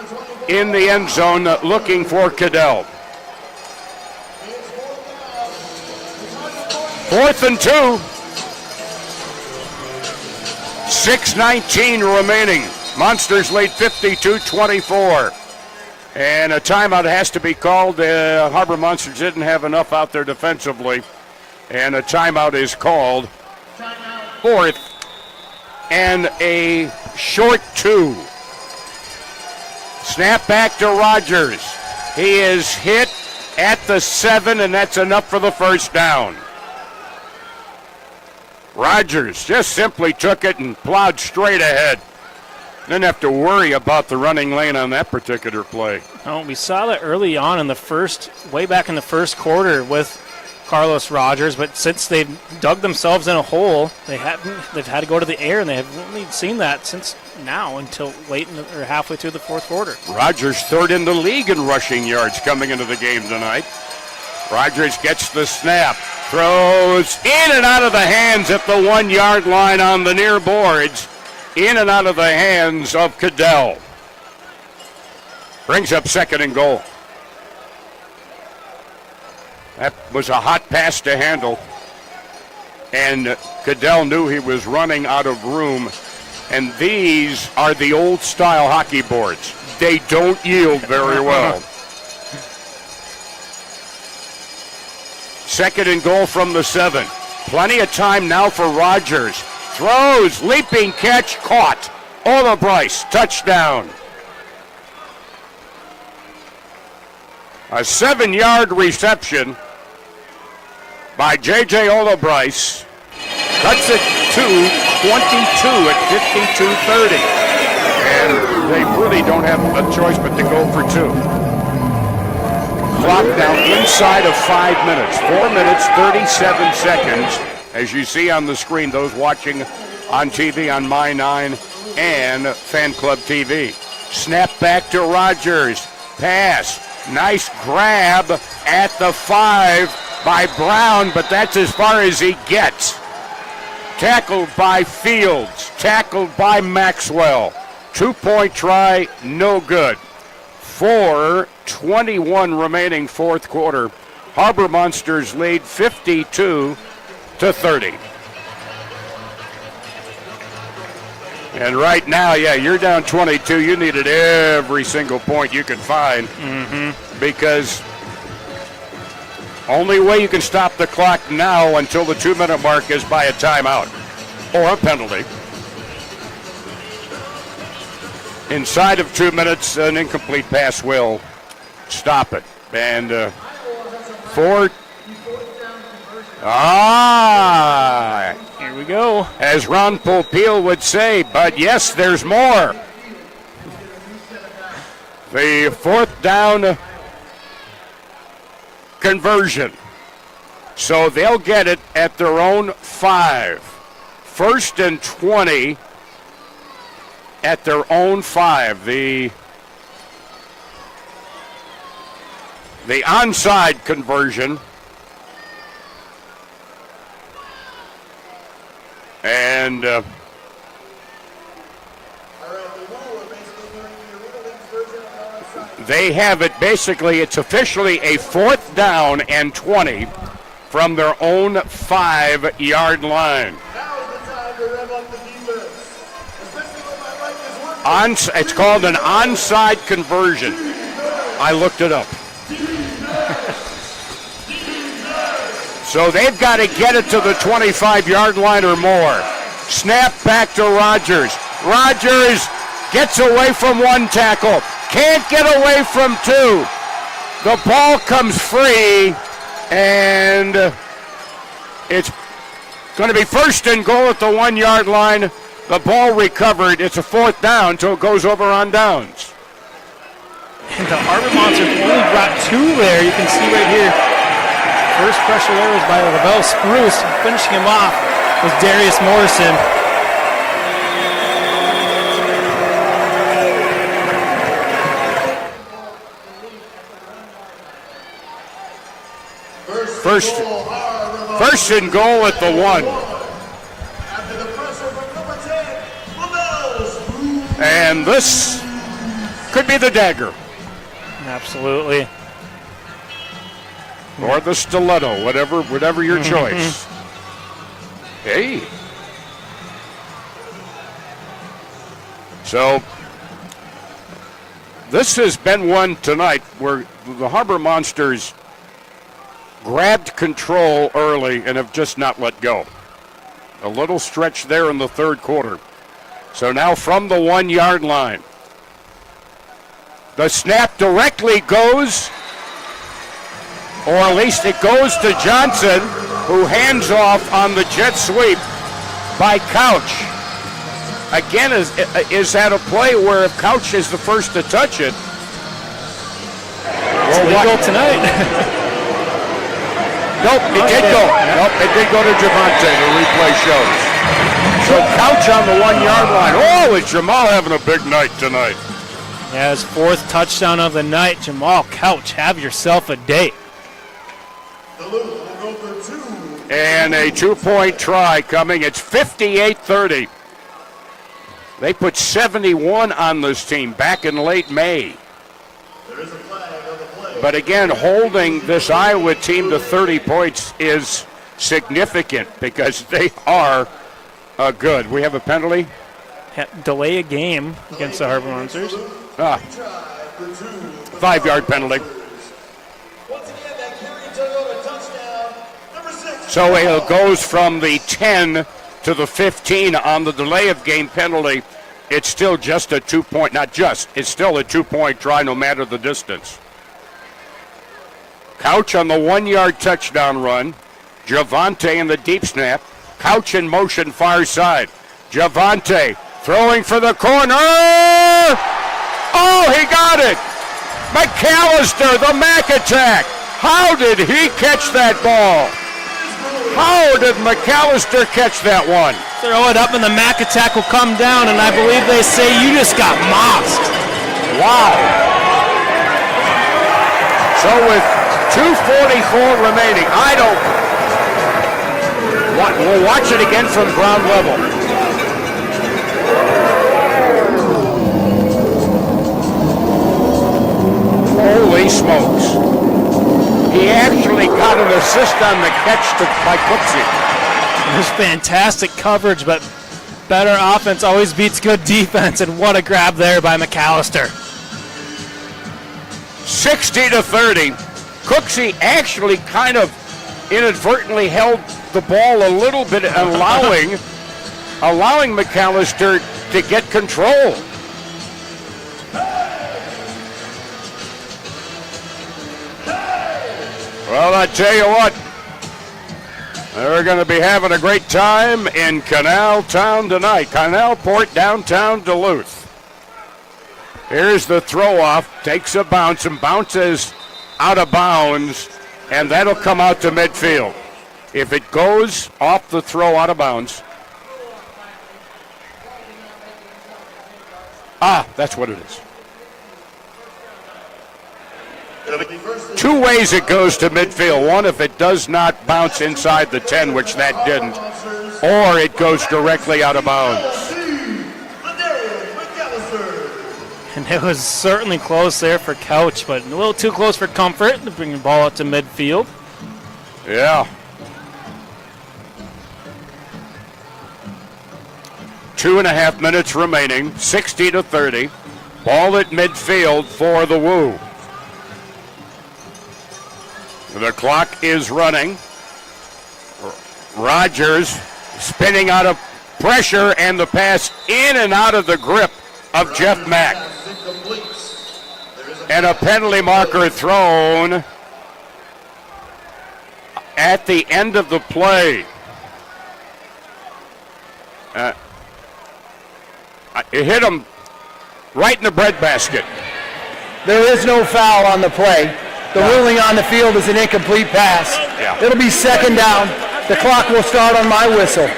in the end zone, looking for Cadell. 4th and 2. 6:19 remaining. Monsters lead 52-24. And a timeout has to be called. Harbor Monsters didn't have enough out there defensively. And a timeout is called. 4th and a short 2. Snap back to Rogers. He is hit at the 7, and that's enough for the first down. Rogers just simply took it and plowed straight ahead. Didn't have to worry about the running lane on that particular play. Oh, we saw that early on in way back in the first quarter with Carlos Rogers, but since they've dug themselves in a hole, they've had to go to the air, and they haven't really seen that since now until late or halfway through the fourth quarter. Rogers 3rd in the league in rushing yards coming into the game tonight. Rogers gets the snap, throws in and out of the hands at the 1-yard line on the near boards. In and out of the hands of Cadell. Brings up 2nd and goal. That was a hot pass to handle. And Cadell knew he was running out of room. And these are the old style hockey boards. They don't yield very well. 2nd and goal from the 7. Plenty of time now for Rogers. Throws, leaping catch, caught. Ola Bryce, touchdown. A 7-yard reception by J.J. Ola Bryce. Cuts it to 22 at 52-30. And they really don't have a choice but to go for 2. Clock now inside of 5 minutes. 4 minutes, 37 seconds. As you see on the screen, those watching on TV on My 9 and Fan Club TV. Snap back to Rogers. Pass. Nice grab at the 5 by Brown, but that's as far as he gets. Tackled by Fields. Tackled by Maxwell. 2-point try, no good. 4:21 remaining fourth quarter. Harbor Monsters lead 52-30. And right now, you're down 22. You needed every single point you could find because only way you can stop the clock now until the 2-minute mark is by a timeout or a penalty. Inside of 2 minutes, an incomplete pass will stop it. And here we go. As Ron Popeil would say, but yes, there's more. The 4th down conversion. So they'll get it at their own 5. 1st and 20 at their own 5. The onside conversion. And they have it. Basically, it's officially a 4th down and 20 from their own 5-yard line. It's called an onside conversion. I looked it up. So they've got to get it to the 25-yard line or more. Snap back to Rogers. Rogers gets away from one tackle. Can't get away from two. The ball comes free, and it's going to be first and goal at the 1-yard line. The ball recovered. It's a fourth down until it goes over on downs. And the Harbor Monsters only brought two there. You can see right here. First pressure there was by Lavelle Spruce. Finishing him off was Darius Morrison. First and goal at the 1. And this could be the dagger. Absolutely. Or the stiletto, whatever your choice. Hey. So this has been one tonight where the Harbor Monsters grabbed control early and have just not let go. A little stretch there in the third quarter. So now from the 1-yard line. The snap directly goes, or at least it goes to Johnson, who hands off on the jet sweep by Couch. Again, is that a play where if Couch is the first to touch it? It's legal tonight. Nope, it did go. Nope, it did go to Javante, the replay shows. So Couch on the 1-yard line. Oh, is Jamal having a big night tonight? Yeah, his fourth touchdown of the night. Jamal Couch, have yourself a day. And a 2-point try coming. It's 58-30. They put 71 on this team back in late May. But again, holding this Iowa team to 30 points is significant because they are good. We have a penalty? Delay a game against the Harbor Monsters. 5-yard penalty. So it goes from the 10 to the 15 on the delay of game penalty. It's still just a 2-point, not just, it's still a 2-point try no matter the distance. Couch on the 1-yard touchdown run. Javante in the deep snap. Couch in motion far side. Javante throwing for the corner. Oh, he got it. McAllister, the Mac attack. How did he catch that ball? How did McAllister catch that one? Throw it up and the Mac attack will come down, and I believe they say you just got mossed. Wow. So with 2:44 remaining, we'll watch it again from ground level. Holy smokes. He actually got an assist on the catch by Cooksey. It was fantastic coverage, but better offense always beats good defense, and what a grab there by McAllister. 60-30. Cooksey actually kind of inadvertently held the ball a little bit, allowing McAllister to get control. Well, I tell you what, they're going to be having a great time in Canal Town tonight. Canalport, downtown Duluth. Here's the throw off, takes a bounce and bounces out of bounds, and that'll come out to midfield. If it goes off the throw out of bounds. That's what it is. Two ways it goes to midfield. One, if it does not bounce inside the 10, which that didn't, or it goes directly out of bounds. And it was certainly close there for Couch, but a little too close for comfort to bring the ball out to midfield. Yeah. 2.5 minutes remaining, 60-30. Ball at midfield for the Woo. The clock is running. Rogers spinning out of pressure, and the pass in and out of the grip of Jeff Mack. And a penalty marker thrown at the end of the play. It hit him right in the breadbasket. There is no foul on the play. The ruling on the field is an incomplete pass. Yeah. It'll be second down. The clock will start on my whistle.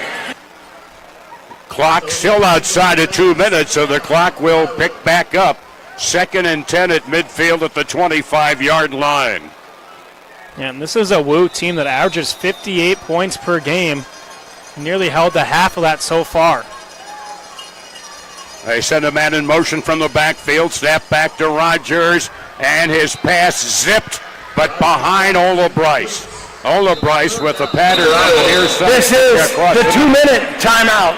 Clock still outside of 2 minutes, so the clock will pick back up. 2nd and 10 at midfield at the 25-yard line. Yeah, and this is a Woo team that averages 58 points per game. Nearly held to half of that so far. They send a man in motion from the backfield, snap back to Rogers, and his pass zipped, but behind Ola Bryce. Ola Bryce with the pattern on the near side. This is the 2-minute timeout.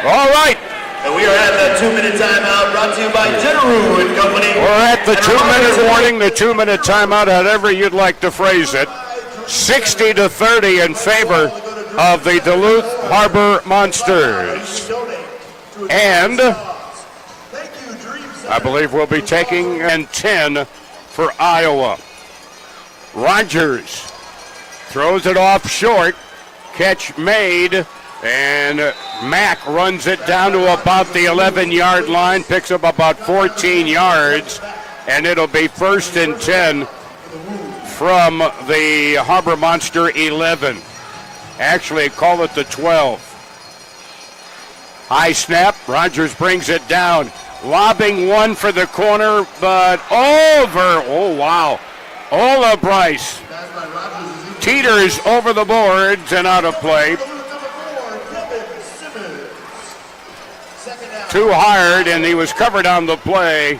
All right. And we are at the 2-minute timeout brought to you by General and Company. We're at the 2-minute warning, the 2-minute timeout, however you'd like to phrase it. 60-30 in favor of the Duluth Harbor Monsters. And I believe we'll be taking and 10 for Iowa. Rogers throws it off short. Catch made. And Mack runs it down to about the 11-yard line, picks up about 14 yards, and it'll be 1st and 10 from the Harbor Monster 11. Actually, call it the 12. High snap, Rogers brings it down, lobbing one for the corner, but over. Oh, wow. Ola Bryce teeters over the boards and out of play. Too hard, and he was covered on the play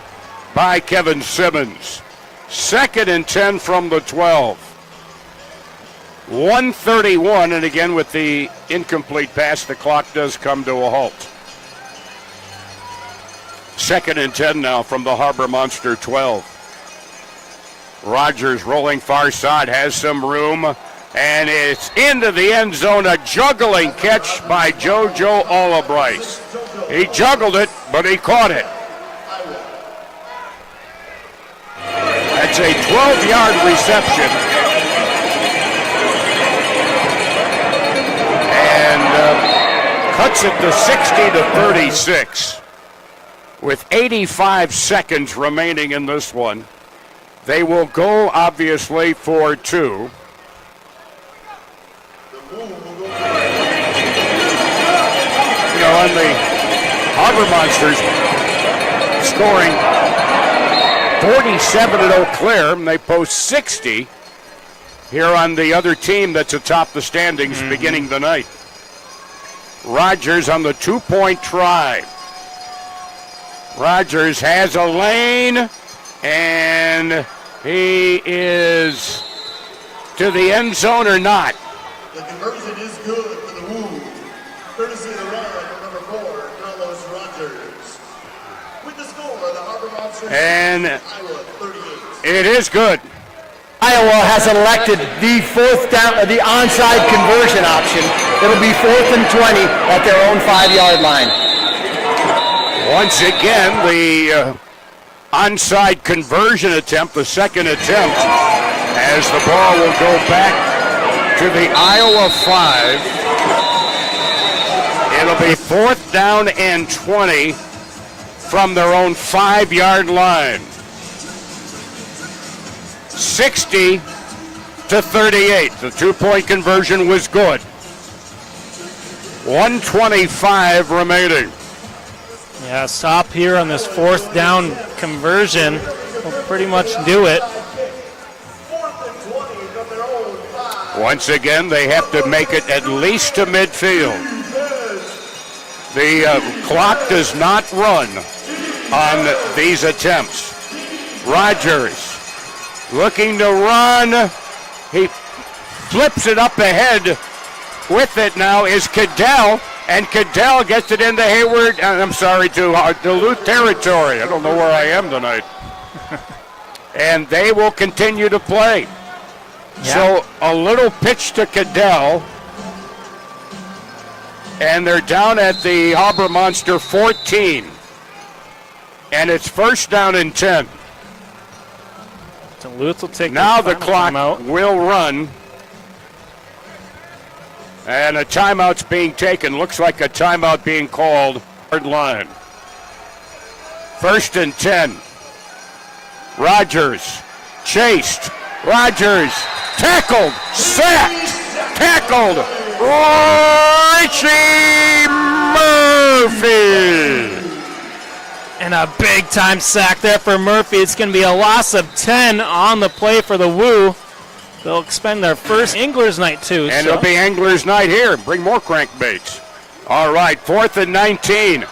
by Kevin Simmons. 2nd and 10 from the 12. 1:31, and again with the incomplete pass, the clock does come to a halt. 2nd and 10 now from the Harbor Monster 12. Rogers rolling far side, has some room, and it's into the end zone. A juggling catch by JoJo Ola Bryce. He juggled it, but he caught it. That's a 12-yard reception. And cuts it to 60-36. With 85 seconds remaining in this one. They will go, obviously, for 2. You know, on the Harbor Monsters scoring 47 at Eau Claire, and they post 60 here on the other team that's atop the standings beginning the night. Rogers on the 2-point try. Rogers has a lane, and he is to the end zone or not. The conversion is good for the Woo. Courtesy of the run of number 4, Carlos Rogers. With the score, the Harbor Monsters And Iowa 38. it is good. Iowa has elected the the onside conversion option. It'll be 4th and 20 at their own 5-yard line. Once again, the onside conversion attempt, the second attempt, as the ball will go back to the Iowa 5. It'll be 4th down and 20 from their own 5-yard line. 60-38. The 2-point conversion was good. 1:25 remaining. Yeah, stop here on this 4th down conversion will pretty much do it. Once again, they have to make it at least to midfield. The clock does not run on these attempts. Rogers looking to run. He flips it up ahead. With it now is Cadell, and Cadell gets it into Hayward, to Duluth territory. I don't know where I am tonight. And they will continue to play. Yeah. So a little pitch to Cadell, And they're down at the Harbor Monster 14. And it's first down and 10. Duluth will take now the final clock timeout. will run. And a timeout's being taken. Looks like a timeout being called. Third line. First and 10. Rogers chased. Rogers tackled. Sacked. Tackled. Richie Murphy. And a big-time sack there for Murphy. It's going to be a loss of 10 on the play for the Woo. They'll expend their first Anglers Night, too. And it'll be Anglers Night here. Bring more crankbaits. All right, 4th and 19.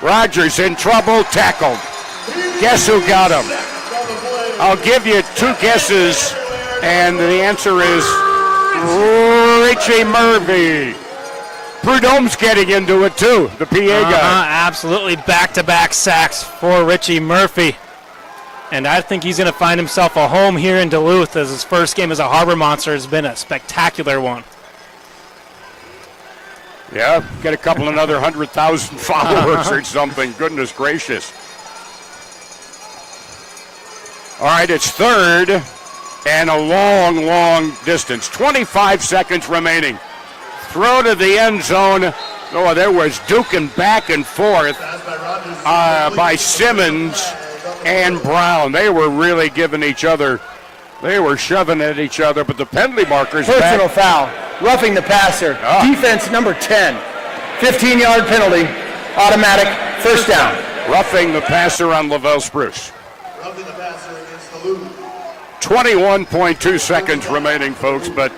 Rogers in trouble, tackled. Guess who got him? I'll give you two guesses, and the answer is Richie Murphy. Prudhomme's getting into it, too, the PA guy. Absolutely back-to-back sacks for Richie Murphy. And I think he's going to find himself a home here in Duluth, as his first game as a Harbor Monster has been a spectacular one. Yeah, get a couple another 100,000 followers or something. Goodness gracious. All right, it's third and a long, long distance. 25 seconds remaining. Throw to the end zone. Oh, there was duking back and forth by Simmons and Brown. They were really giving each other, they were shoving at each other, but the penalty markers Personal foul, roughing the passer. Defense number 10. 15-yard penalty, automatic, first down. Roughing the passer on Lavelle Spruce. Roughing the passer against Duluth. 21.2 seconds remaining, folks, but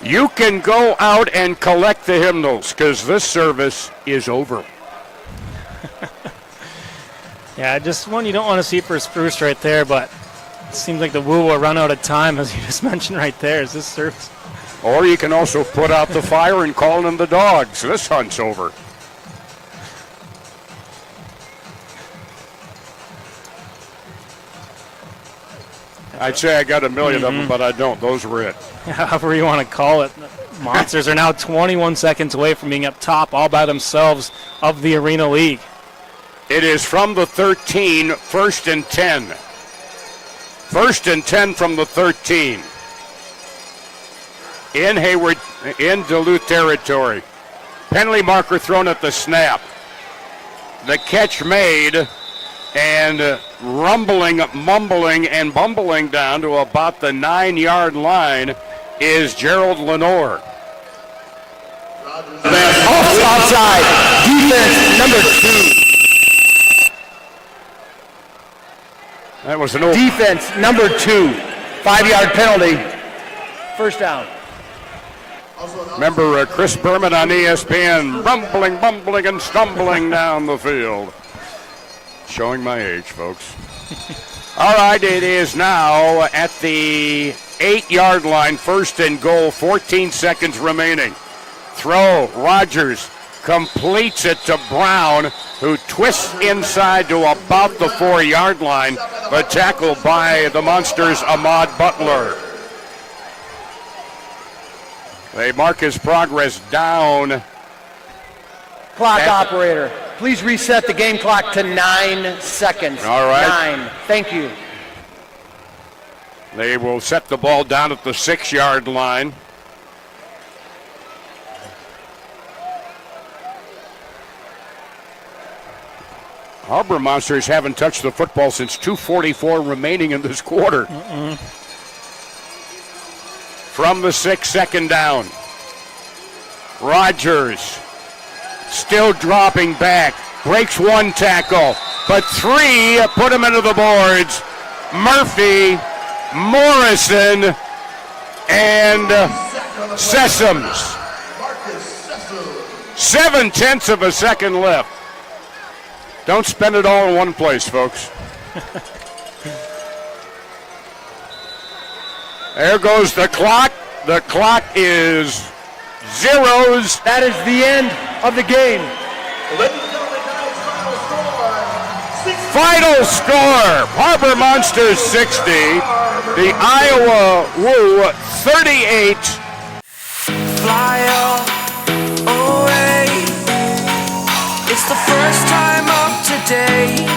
you can go out and collect the hymnals because this service is over. Yeah, just one you don't want to see for Spruce right there, but it seems like the Woo will run out of time, as you just mentioned right there, as this service. Or you can also put out the fire and call in the dogs. This hunt's over. I'd say I got a million of them, but I don't. Those were it. However you want to call it. Monsters are now 21 seconds away from being up top all by themselves of the Arena League. It is from the 13, first and 10. First and 10 from the 13. In Hayward, in Duluth territory. Penalty marker thrown at the snap. The catch made, and rumbling, mumbling, and bumbling down to about the 9-yard line is Gerald Lenore. Offside, defense number 2. That was an old Defense number 2. 5-yard penalty. First down. Remember Chris Berman on ESPN, rumbling, bumbling, and stumbling down the field. Showing my age, folks. All right, it is now at the 8-yard line, first and goal, 14 seconds remaining. Throw, Rogers completes it to Brown, who twists inside to about the 4-yard line, but tackled by the Monsters' Ahmad Butler. They mark his progress down. Clock operator, please reset the game clock to 9 seconds. All right. 9. Thank you. They will set the ball down at the 6-yard line. Harbor Monsters haven't touched the football since 2:44 remaining in this quarter. From the 6, second down. Rogers still dropping back. Breaks one tackle, but 3 put him into the boards. Murphy, Morrison, and Sessoms. 7/10 of a second left. Don't spend it all in one place, folks. There goes the clock. The clock is zeros. That is the end of the game. Final score, Harbor Monsters 60, the Iowa Woo 38. Fly away. first time up today.